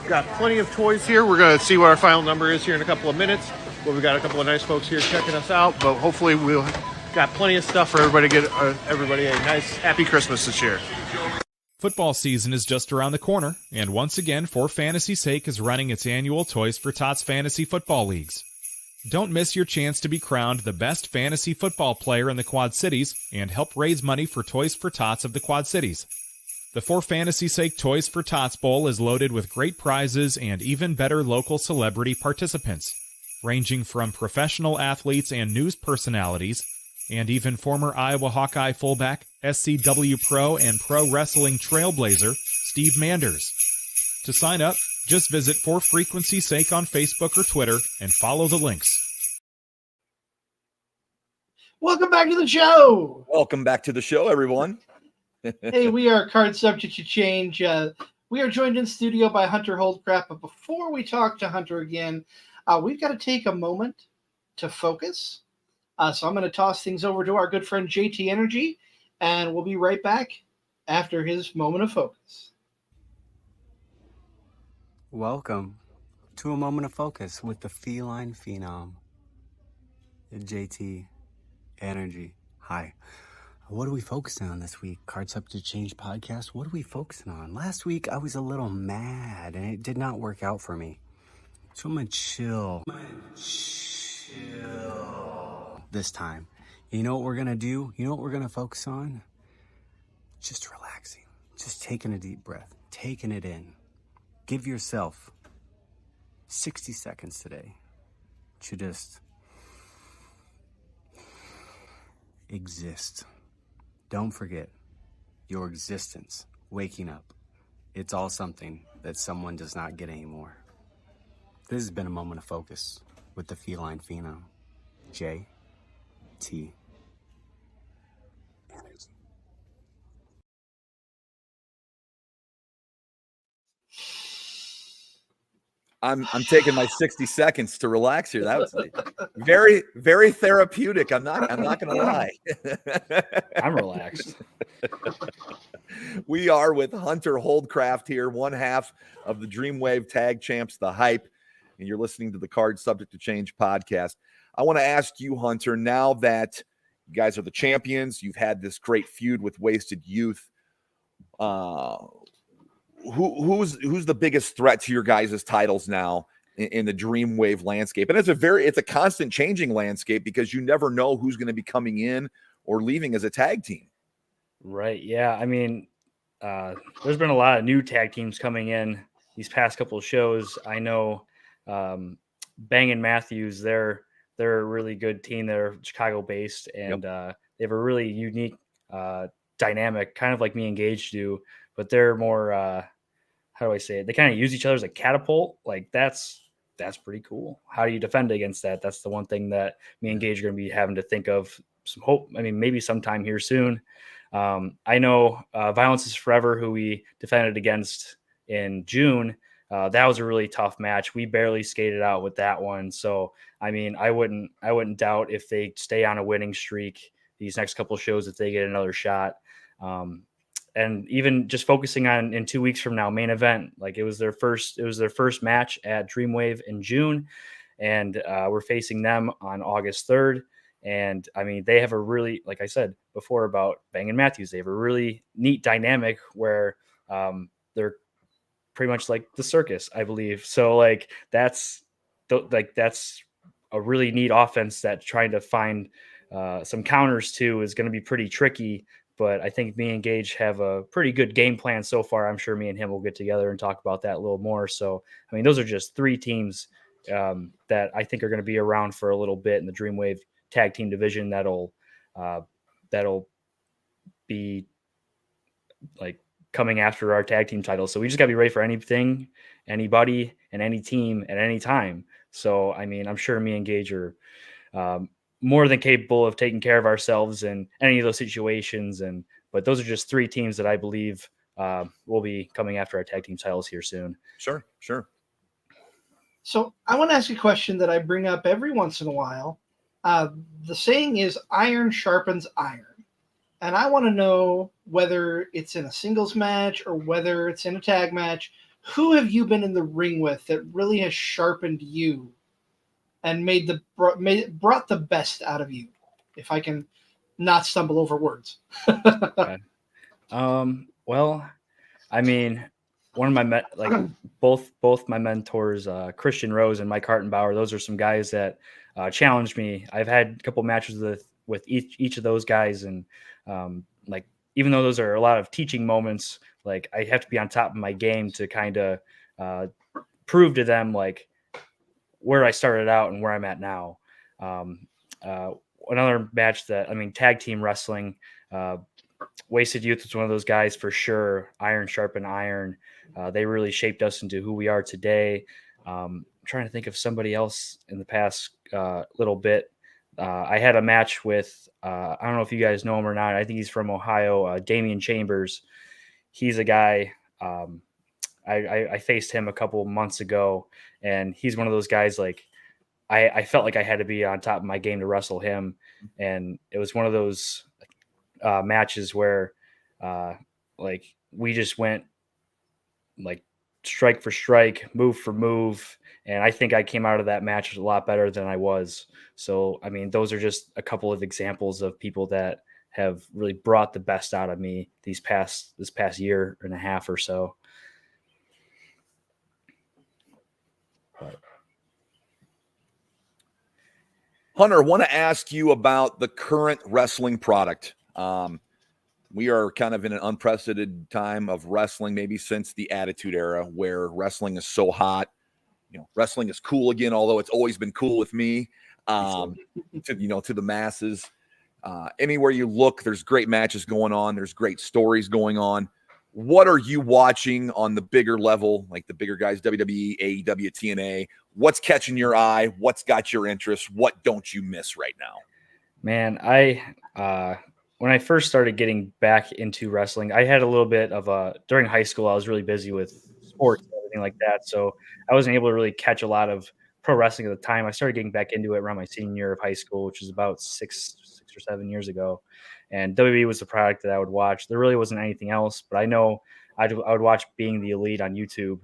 got plenty of toys here. We're going to see what our final number is here in a couple of minutes. But we've got a couple of nice folks here checking us out. But hopefully we'll got plenty of stuff for everybody to get everybody a nice, happy Christmas this year. Football season is just around the corner, and once again, For Fantasy's Sake is running its annual Toys for Tots Fantasy Football Leagues. Don't miss your chance to be crowned the best fantasy football player in the Quad Cities and help raise money for Toys for Tots of the Quad Cities. The For Fantasy's Sake Toys for Tots Bowl is loaded with great prizes and even better local celebrity participants, ranging from professional athletes and news personalities, and even former Iowa Hawkeye fullback, SCW Pro and Pro Wrestling Trailblazer, Steve Manders. To sign up, just visit For Frequency's Sake on Facebook or Twitter and follow the links. Welcome back to the show. Welcome back to the show, everyone. Hey, we are Card Subject to Change. We are joined in studio by Hunter Holdcraft. But before we talk to Hunter again, we've got to take a moment to focus. So I'm going to toss things over to our good friend JT Energy, and we'll be right back after his moment of focus. Welcome to a moment of focus with the feline phenom, JT Energy. Hi. What are we focusing on this week? Card Subject to Change podcast. What are we focusing on? Last week I was a little mad and it did not work out for me. So I'm gonna chill. This time. You know what we're gonna do? You know what we're gonna focus on? Just relaxing. Just taking a deep breath. Taking it in. Give yourself 60 seconds today to just exist. Don't forget your existence, waking up. It's all something that someone does not get anymore. This has been a moment of focus with the feline phenom, JT Energy. I'm taking my 60 seconds to relax here. That was very, very therapeutic. I'm not gonna lie. I'm relaxed. We are with Hunter Holdcraft here, one half of the Dreamwave Tag Champs, The Hype, and you're listening to the Card Subject to Change podcast. I want to ask you, Hunter, now that you guys are the champions, you've had this great feud with Wasted Youth. Who's the biggest threat to your guys' titles now in the Dreamwave landscape? And it's a constant changing landscape because you never know who's going to be coming in or leaving as a tag team. Right. Yeah. I mean, there's been a lot of new tag teams coming in these past couple of shows. I know Bang & Matthews, they're a really good team. They're Chicago based, and they have a really unique dynamic, kind of like me and Gage do, but they're more how do I say it? They kind of use each other as a catapult. Like that's pretty cool. How do you defend against that? That's the one thing that me and Gage are going to be having to think of. Some hope. I mean, maybe sometime here soon. I know Violence is Forever, who we defended against in June. That was a really tough match. We barely skated out with that one. So, I mean, I wouldn't doubt if they stay on a winning streak these next couple of shows, if they get another shot. And even just focusing on in 2 weeks from now, main event, like it was their first match at Dreamwave in June. And we're facing them on August 3rd. And I mean, they have a really, like I said before about Bang & Matthews, they have a really neat dynamic where they're pretty much like the circus, I believe. So like that's a really neat offense that trying to find some counters to is going to be pretty tricky. But I think me and Gage have a pretty good game plan so far. I'm sure me and him will get together and talk about that a little more. So, I mean, those are just 3 teams that I think are going to be around for a little bit in the Dreamwave tag team division that'll be like coming after our tag team titles. So we just got to be ready for anything, anybody, and any team at any time. So, I mean, I'm sure me and Gage are more than capable of taking care of ourselves in any of those situations. But those are just 3 teams that I believe will be coming after our tag team titles here soon. Sure. So I want to ask you a question that I bring up every once in a while. The saying is iron sharpens iron. And I want to know whether it's in a singles match or whether it's in a tag match, who have you been in the ring with that really has sharpened you and brought the best out of you? If I can not stumble over words. Okay. Well, I mean, one of my both my mentors, Christian Rose and Mike Hartenbauer, those are some guys that challenged me. I've had a couple matches with each of those guys, and like even though those are a lot of teaching moments, like I have to be on top of my game to kind of prove to them like where I started out and where I'm at now. Another match that, I mean, tag team wrestling, Wasted Youth was one of those guys for sure. Iron sharpen iron. They really shaped us into who we are today. I'm trying to think of somebody else in the past little bit. I had a match with, I don't know if you guys know him or not. I think he's from Ohio, Damian Chambers. He's a guy, I faced him a couple months ago, and he's one of those guys, like, I felt like I had to be on top of my game to wrestle him. And it was one of those matches where like we just went like strike for strike, move for move. And I think I came out of that match a lot better than I was. So, I mean, those are just a couple of examples of people that have really brought the best out of me this past year and a half or so. But. Hunter, I want to ask you about the current wrestling product. We are kind of in an unprecedented time of wrestling, maybe since the Attitude Era, where wrestling is so hot. You know, wrestling is cool again, although it's always been cool with me. To the masses. Anywhere you look, there's great matches going on. There's great stories going on. What are you watching on the bigger level, like the bigger guys, WWE, AEW, TNA? What's catching your eye? What's got your interest? What don't you miss right now? Man, when I first started getting back into wrestling, I had a little bit of during high school, I was really busy with sports and everything like that. So I wasn't able to really catch a lot of pro wrestling at the time. I started getting back into it around my senior year of high school, which was about six or 7 years ago. And WWE was the product that I would watch. There really wasn't anything else, but I know I would watch Being the Elite on YouTube,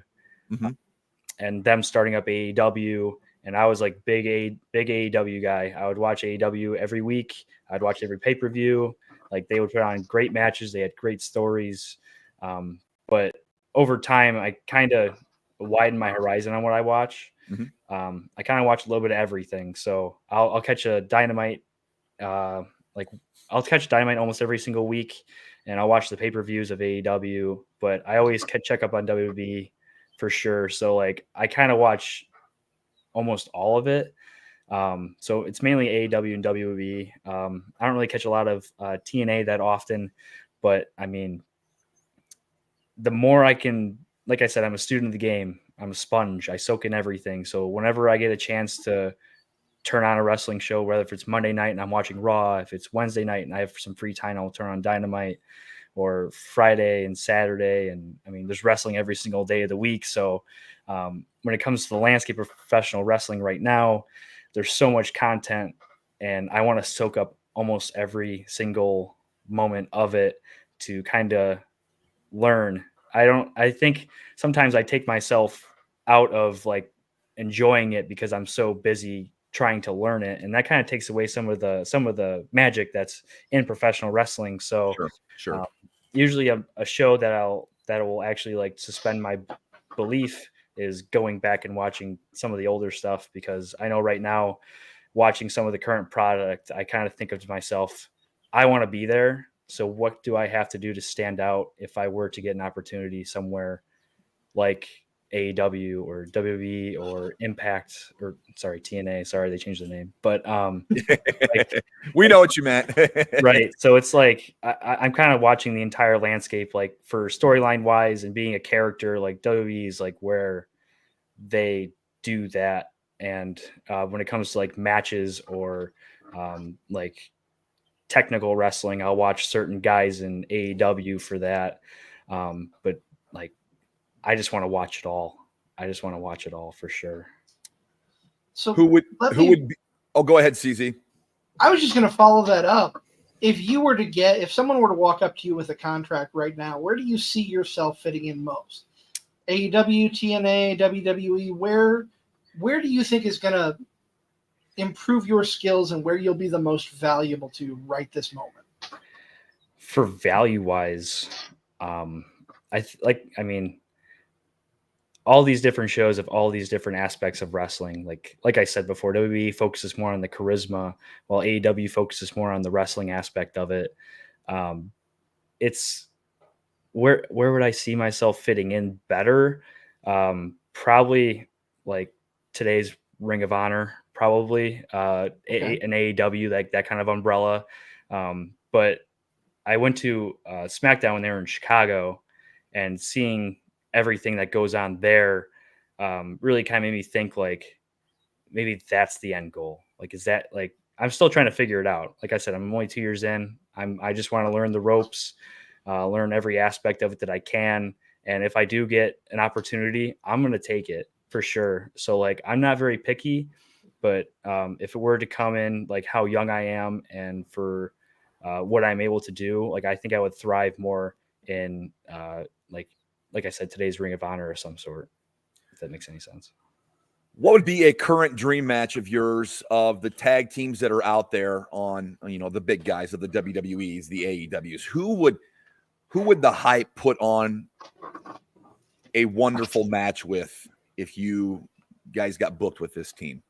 and them starting up AEW. And I was like big AEW guy. I would watch AEW every week. I'd watch every pay-per-view. Like they would put on great matches. They had great stories. But over time, I kind of widened my horizon on what I watch. I kind of watch a little bit of everything. So I'll catch a Dynamite. I'll catch Dynamite almost every single week, and I'll watch the pay-per-views of AEW. But I always check up on WWE for sure. So like I kind of watch almost all of it. So it's mainly AEW and WWE. I don't really catch a lot of TNA that often, but I mean, the more I can, like I said, I'm a student of the game. I'm a sponge. I soak in everything. So whenever I get a chance to turn on a wrestling show, whether if it's Monday night and I'm watching Raw, if it's Wednesday night and I have some free time, I'll turn on Dynamite, or Friday and Saturday. And I mean, there's wrestling every single day of the week. So when it comes to the landscape of professional wrestling right now, there's so much content, and I want to soak up almost every single moment of it to kind of learn. I think sometimes I take myself out of like enjoying it because I'm so busy trying to learn it, and that kind of takes away some of the magic that's in professional wrestling. So Sure. Usually a show that will actually like suspend my belief is going back and watching some of the older stuff, because I know right now, watching some of the current product, I kind of think of to myself, I want to be there. So what do I have to do to stand out if I were to get an opportunity somewhere like AEW or WWE or Impact, or sorry, TNA, sorry, they changed the name, but we know what you meant. right. So it's like I'm kind of watching the entire landscape, like for storyline wise and being a character. Like WWE is like where they do that, and when it comes to like matches or like technical wrestling, I'll watch certain guys in AEW for that. But like, I just want to watch it all. I just want to watch it all for sure. So who would be? Oh, go ahead, CZ. I was just going to follow that up. If someone were to walk up to you with a contract right now, where do you see yourself fitting in most? AEW, TNA, WWE, where do you think is going to improve your skills and where you'll be the most valuable to right this moment? For value wise, I mean, all these different shows have all these different aspects of wrestling. Like I said before, WWE focuses more on the charisma, while AEW focuses more on the wrestling aspect of it. It's where would I see myself fitting in better? Probably like today's Ring of Honor, probably an AEW, that kind of umbrella. But I went to SmackDown when they were in Chicago, and seeing everything that goes on there really kind of made me think like maybe that's the end goal. Like, is that like, I'm still trying to figure it out. Like I said, I'm only 2 years in. I just want to learn the ropes, learn every aspect of it that I can. And if I do get an opportunity, I'm going to take it for sure. So like, I'm not very picky, but if it were to come in like how young I am and for what I'm able to do, like, I think I would thrive more in like I said, today's Ring of Honor or some sort, if that makes any sense. What would be a current dream match of yours of the tag teams that are out there on, the big guys of the WWEs, the AEWs? Who would the hype put on a wonderful match with if you guys got booked with this team?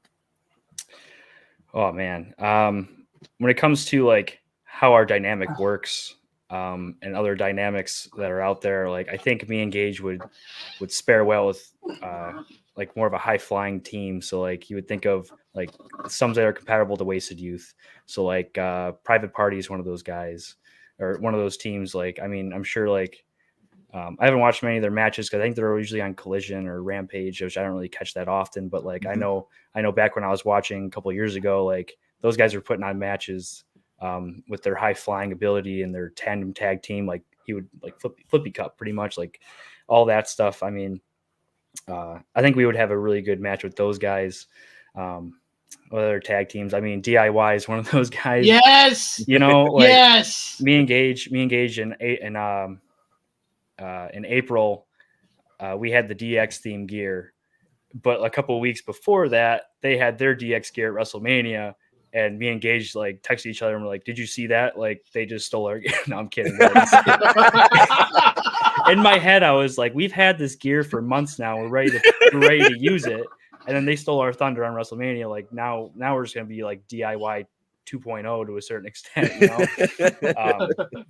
Oh man. When it comes to like how our dynamic works, and other dynamics that are out there, like I think me and Gage would spare well with like more of a high flying team. So like you would think of like some that are compatible to Wasted Youth. So like Private Party is one of those guys, or one of those teams. Like, I mean, I'm sure like I haven't watched many of their matches because I think they're usually on Collision or Rampage, which I don't really catch that often. But like I know back when I was watching a couple of years ago, like those guys were putting on matches with their high flying ability and their tandem tag team. Like he would like flippy cup pretty much, like all that stuff. I mean, I think we would have a really good match with those guys. Other tag teams, I mean, DIY is one of those guys. Yes, like yes. Me and Gage in April, we had the DX theme gear, but a couple of weeks before that, they had their DX gear at WrestleMania. And me and Gage like texted each other and we're like, "Did you see that? Like they just stole our gear." No, I'm kidding. In my head, I was like, "We've had this gear for months now. We're ready to use it." And then they stole our thunder on WrestleMania. Like now we're just gonna be like DIY 2.0 to a certain extent,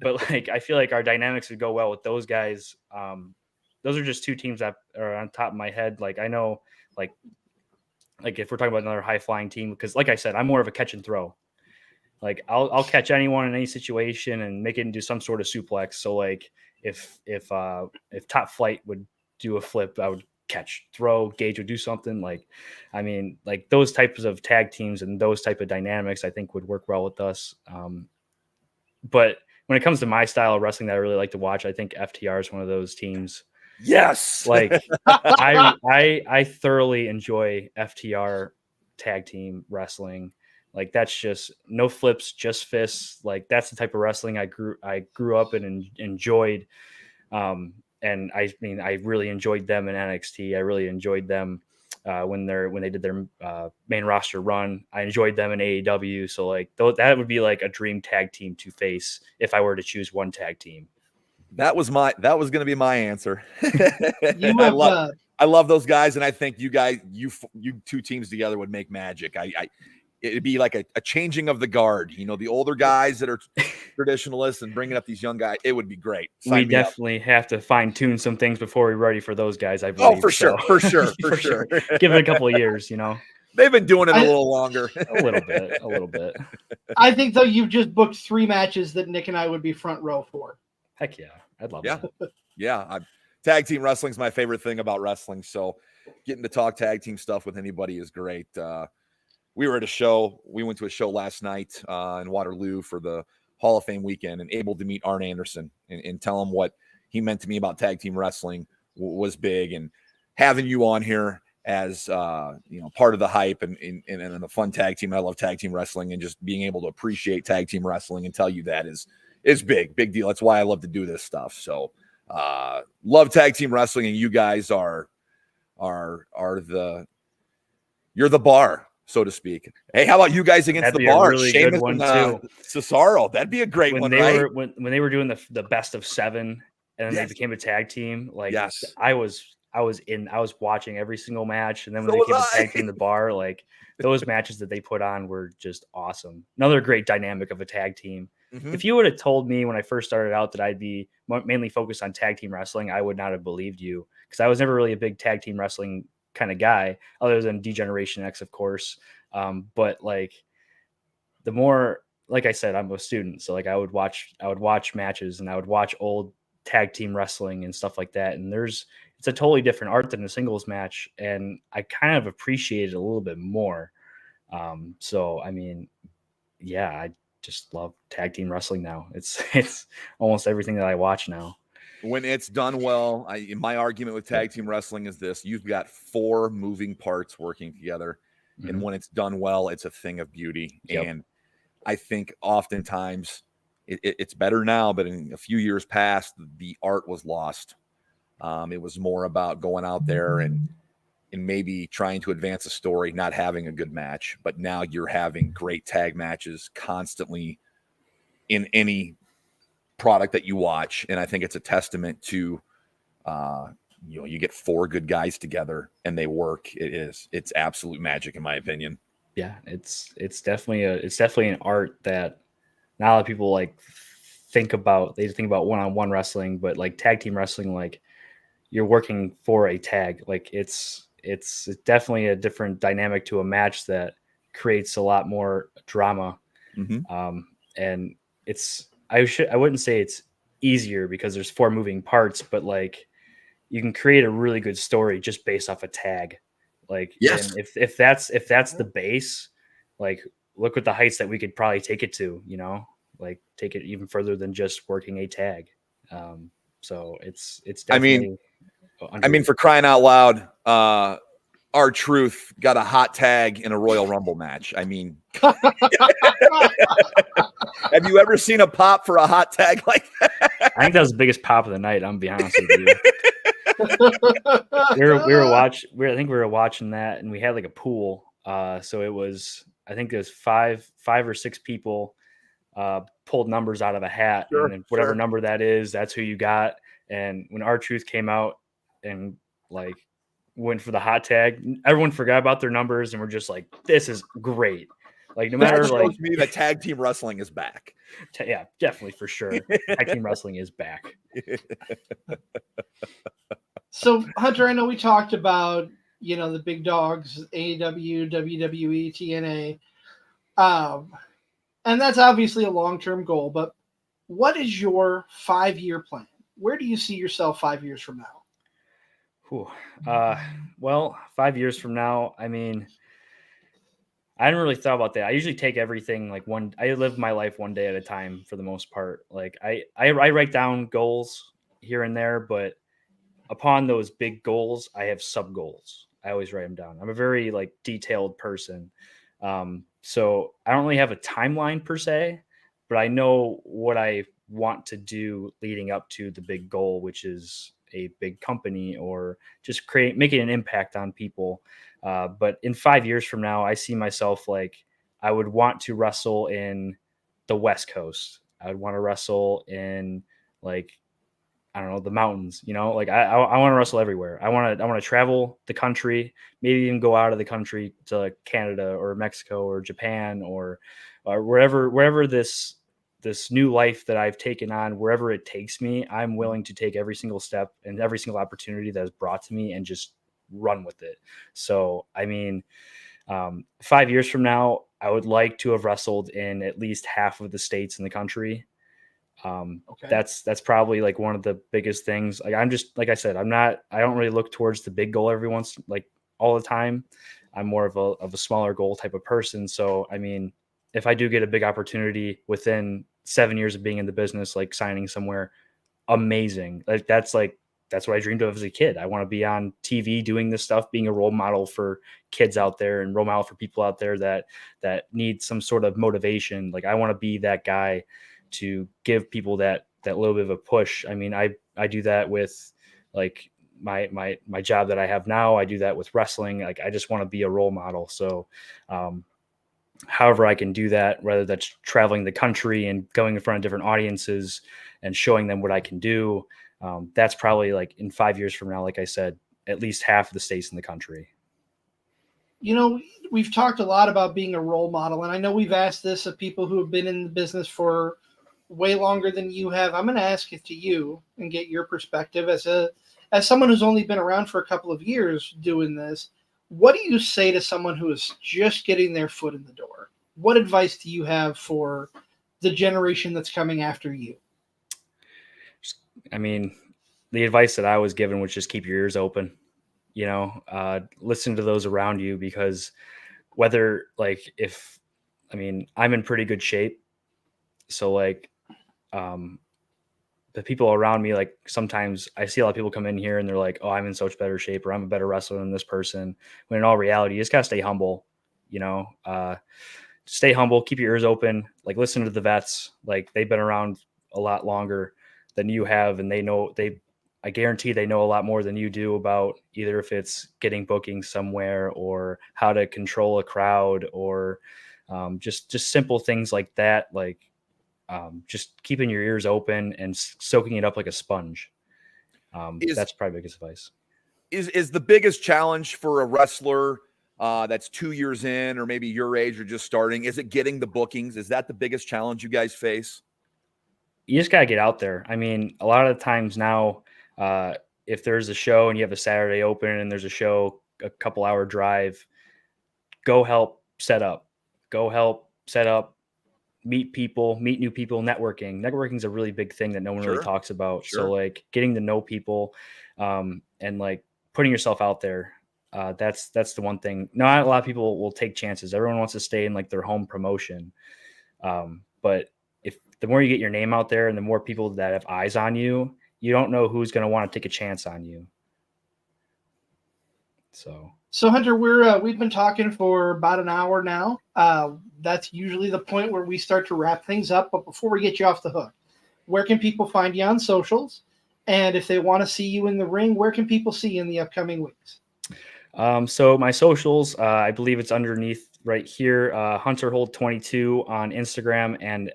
But like I feel like our dynamics would go well with those guys. Those are just two teams that are on top of my head. Like I know, like like if we're talking about another high flying team, because like I said, I'm more of a catch and throw. Like I'll catch anyone in any situation and make it into some sort of suplex. So like if Top Flight would do a flip, I would catch, throw, Gage would do something. Like, I mean, like those types of tag teams and those type of dynamics, I think would work well with us. But when it comes to my style of wrestling that I really like to watch, I think FTR is one of those teams. Yes. Like I thoroughly enjoy FTR tag team wrestling. Like that's just no flips, just fists. Like that's the type of wrestling I grew up in and enjoyed. And I mean, I really enjoyed them in NXT. I really enjoyed them when they did their main roster run. I enjoyed them in AEW. So like that would be like a dream tag team to face if I were to choose one tag team. That was going to be my answer. I love those guys, and I think you two teams together would make magic. It'd be like a changing of the guard. You know, the older guys that are traditionalists and bringing up these young guys. It would be great. We definitely have to fine tune some things before we're ready for those guys. I believe. Oh, for sure. Give it a couple of years. You know, they've been doing it a little longer. A little bit. I think though you've just booked 3 matches that Nick and I would be front row for. Heck yeah, I'd love that. Yeah, tag team wrestling is my favorite thing about wrestling. So getting to talk tag team stuff with anybody is great. We were at a show. We went to a show last night in Waterloo for the Hall of Fame weekend, and able to meet Arn Anderson and tell him what he meant to me about tag team wrestling was big. And having you on here as part of the hype and a fun tag team. I love tag team wrestling, and just being able to appreciate tag team wrestling and tell you that is big deal. That's why I love to do this stuff. So love tag team wrestling, and you guys are you're the bar, so to speak. Hey, how about you guys against the bar? Really Sheamus one and Cesaro. That'd be a great one, right? When they were doing the best of 7 and then they became a tag team, like I was watching every single match, and then when they became a tag team, the bar, like those matches that they put on were just awesome. Another great dynamic of a tag team. Mm-hmm. If you would have told me when I first started out that I'd be mainly focused on tag team wrestling, I would not have believed you, because I was never really a big tag team wrestling kind of guy, other than Degeneration X, of course. But like the more, like I said, I'm a student, so like I would watch matches, and I would watch old tag team wrestling and stuff like that. And it's a totally different art than a singles match, and I kind of appreciate it a little bit more. So I mean, yeah, I just love tag team wrestling now. It's almost everything that I watch now. When it's done well, my argument with tag team wrestling is this: you've got 4 moving parts working together, mm-hmm. and when it's done well, it's a thing of beauty. Yep. And I think oftentimes it's better now, but in a few years past, the art was lost. It was more about going out there and maybe trying to advance a story, not having a good match. But now you're having great tag matches constantly in any product that you watch. And I think it's a testament to, you get 4 good guys together and they work. It's absolute magic, in my opinion. Yeah, it's definitely an art that not a lot of people think about. They just think about one-on-one wrestling, but like tag team wrestling, like you're working for a tag. Like it's definitely a different dynamic to a match that creates a lot more drama. Mm-hmm. And I wouldn't say it's easier because there's 4 moving parts, but like you can create a really good story just based off a tag. Like, yes. And if that's the base, like look at the heights that we could probably take it to, like take it even further than just working a tag. So it's definitely, I mean, for crying out loud, R-Truth got a hot tag in a Royal Rumble match. I mean, have you ever seen a pop for a hot tag like that? I think that was the biggest pop of the night. I'm gonna be honest with you. we were watching that, and we had like a pool. So it was, I think there's 5 or 6 people pulled numbers out of a hat, and whatever number that is, that's who you got. And when R-Truth came out and like went for the hot tag, everyone forgot about their numbers and we're just like, this is great. Like no matter, that shows me that tag team wrestling is back. Yeah, definitely, for sure. Tag team wrestling is back. So Hunter, I know we talked about the big dogs, AEW, WWE, TNA. And that's obviously a long-term goal, but what is your 5-year plan? Where do you see yourself 5 years from now? Well, 5 years from now, I mean, I hadn't really thought about that. I usually take everything like I live my life one day at a time for the most part. Like I write down goals here and there, but upon those big goals, I have sub goals. I always write them down. I'm a very like detailed person. So I don't really have a timeline per se, but I know what I want to do leading up to the big goal, which is a big company or just making an impact on people. But in 5 years from now, I see myself like I would want to wrestle in the West Coast. I would want to wrestle in like, I don't know, the mountains, like I want to wrestle everywhere. I want to travel the country, maybe even go out of the country to Canada or Mexico or Japan or wherever this new life that I've taken on, wherever it takes me, I'm willing to take every single step and every single opportunity that is brought to me and just run with it. So, I mean, 5 years from now, I would like to have wrestled in at least half of the states in the country. Okay. That's probably like one of the biggest things. Like I'm just, like I said, I don't really look towards the big goal all the time. I'm more of a smaller goal type of person. So, I mean, if I do get a big opportunity within 7 years of being in the business, like signing somewhere, amazing. That's what I dreamed of as a kid. I want to be on TV doing this stuff, being a role model for kids out there and role model for people out there that need some sort of motivation. Like I want to be that guy to give people that little bit of a push. I mean, I do that with like my job that I have now. I do that with wrestling. Like I just want to be a role model. So, however I can do that, whether that's traveling the country and going in front of different audiences and showing them what I can do. That's probably like in 5 years from now, like I said, at least half of the states in the country. We've talked a lot about being a role model, and I know we've asked this of people who have been in the business for way longer than you have. I'm going to ask it to you and get your perspective as someone who's only been around for a couple of years doing this. What do you say to someone who is just getting their foot in the door? What advice do you have for the generation that's coming after you? I mean, the advice that I was given was just keep your ears open, listen to those around you, because whether I'm in pretty good shape. So like, the people around me, like sometimes I see a lot of people come in here and they're like, oh, I'm in such better shape or I'm a better wrestler than this person. When in all reality, you just gotta stay humble, stay humble, keep your ears open, like listen to the vets. Like they've been around a lot longer than you have. And I guarantee they know a lot more than you do about either if it's getting bookings somewhere or how to control a crowd or just simple things like that. Like, just keeping your ears open and soaking it up like a sponge. That's probably biggest advice. Is the biggest challenge for a wrestler that's 2 years in or maybe your age or just starting? Is it getting the bookings? Is that the biggest challenge you guys face? You just got to get out there. I mean, a lot of the times now, if there's a show and you have a Saturday open and there's a show, a couple hour drive, go help set up, meet new people, networking. Networking is a really big thing that no one really talks about. Sure. So like getting to know people, and like putting yourself out there. That's the one thing. Not a lot of people will take chances. Everyone wants to stay in like their home promotion. But if the more you get your name out there and the more people that have eyes on you, you don't know who's going to want to take a chance on you. So Hunter, we've been talking for about an hour now. That's usually the point where we start to wrap things up. But before we get you off the hook, where can people find you on socials? And if they want to see you in the ring, where can people see you in the upcoming weeks? So my socials, I believe it's underneath right here, Hunter Hold 22 on Instagram and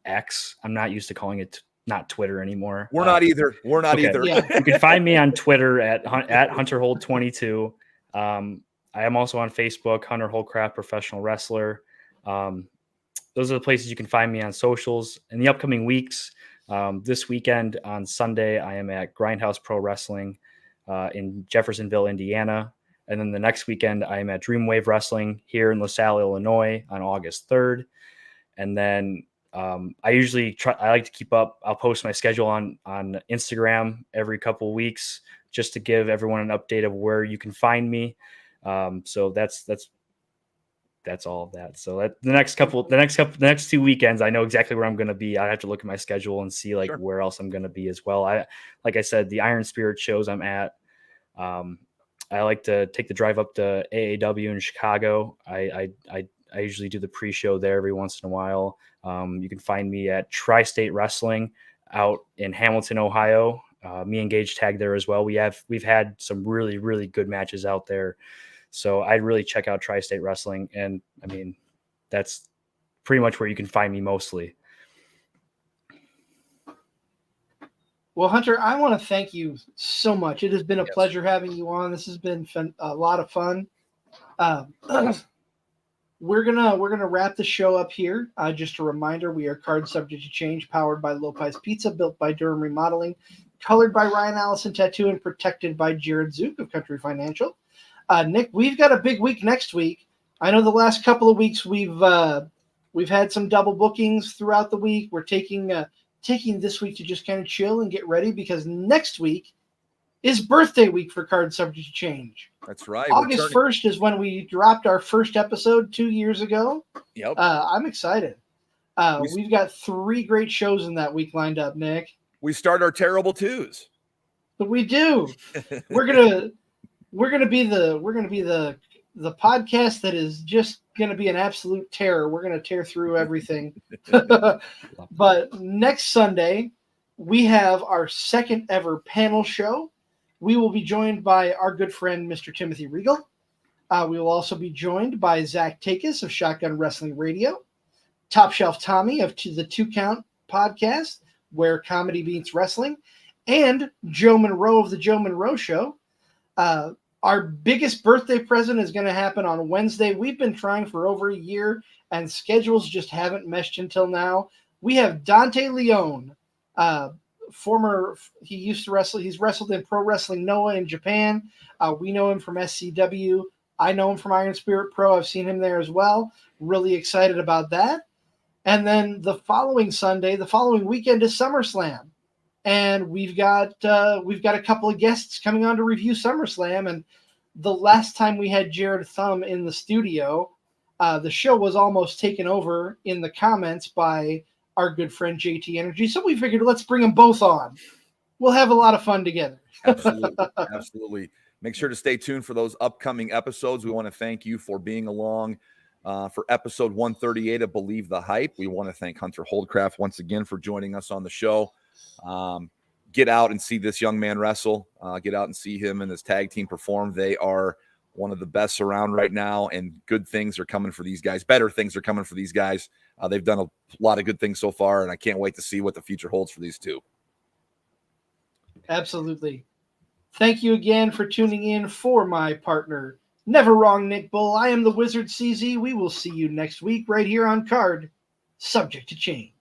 X. I'm not used to calling it not Twitter anymore. We're not either. Yeah. You can find me on Twitter at Hunter Hold 22. I am also on Facebook, Hunter Holdcraft Professional Wrestler. Those are the places you can find me on socials. In the upcoming weeks, this weekend on Sunday, I am at Grindhouse Pro Wrestling in Jeffersonville, Indiana. And then the next weekend, I'm at Dreamwave Wrestling here in LaSalle, Illinois on August 3rd. And then I like to keep up. I'll post my schedule on Instagram every couple of weeks just to give everyone an update of where you can find me. So that's all of that. So the next 2 weekends, I know exactly where I'm going to be. I have to look at my schedule and see where else I'm going to be as well. Like I said, the Iron Spirit shows I'm at. I like to take the drive up to AAW in Chicago. I usually do the pre-show there every once in a while. You can find me at Tri-State Wrestling out in Hamilton, Ohio. Me and Gage tag there as well. We've had some really, really good matches out there. So I'd really check out Tri-State Wrestling. And I mean, that's pretty much where you can find me mostly. Well, Hunter, I want to thank you so much. It has been a pleasure having you on. This has been a lot of fun. We're gonna wrap the show up here. Just a reminder, we are Card Subject to Change, powered by Lopez Pizza, built by Durham Remodeling, colored by Ryan Allison Tattoo, and protected by Jared Zook of Country Financial. Nick, we've got a big week next week. I know the last couple of weeks we've had some double bookings throughout the week. We're taking this week to just kind of chill and get ready, because next week is birthday week for Card Subject to Change. That's right. August 1st is when we dropped our first episode 2 years ago. Yep. I'm excited. We've got 3 great shows in that week lined up, Nick. We start our terrible twos. But we do. We're gonna be the podcast that is just gonna be an absolute terror. We're gonna tear through everything. But next Sunday, we have our second ever panel show. We will be joined by our good friend, Mr. Timothy Regal. We will also be joined by Zach Takis of Shotgun Wrestling Radio, Top Shelf Tommy of the 2 Count podcast, where comedy meets wrestling, and Joe Monroe of the Joe Monroe Show. Our biggest birthday present is going to happen on Wednesday. We've been trying for over a year, and schedules just haven't meshed until now. We have Dante Leone, he used to wrestle. He's wrestled in Pro Wrestling Noah in Japan. We know him from SCW. I know him from Iron Spirit Pro. I've seen him there as well. Really excited about that. And then the following weekend is SummerSlam. And we've got a couple of guests coming on to review SummerSlam. And the last time we had Jared Thumb in the studio, the show was almost taken over in the comments by our good friend JT Energy. So we figured, let's bring them both on. We'll have a lot of fun together. Absolutely. Make sure to stay tuned for those upcoming episodes. We want to thank you for being along for episode 138 of Believe the Hype. We want to thank Hunter Holdcraft once again for joining us on the show. Get out and see this young man wrestle. Get out and see him and his tag team perform. They are one of the best around right now, and good things are coming for these guys. Better things are coming for these guys. They've done a lot of good things so far, and I can't wait to see what the future holds for these two. Absolutely. Thank you again for tuning in. For my partner, Never Wrong Nick Bull, I am the Wizard CZ. We will see you next week right here on Card Subject to Change.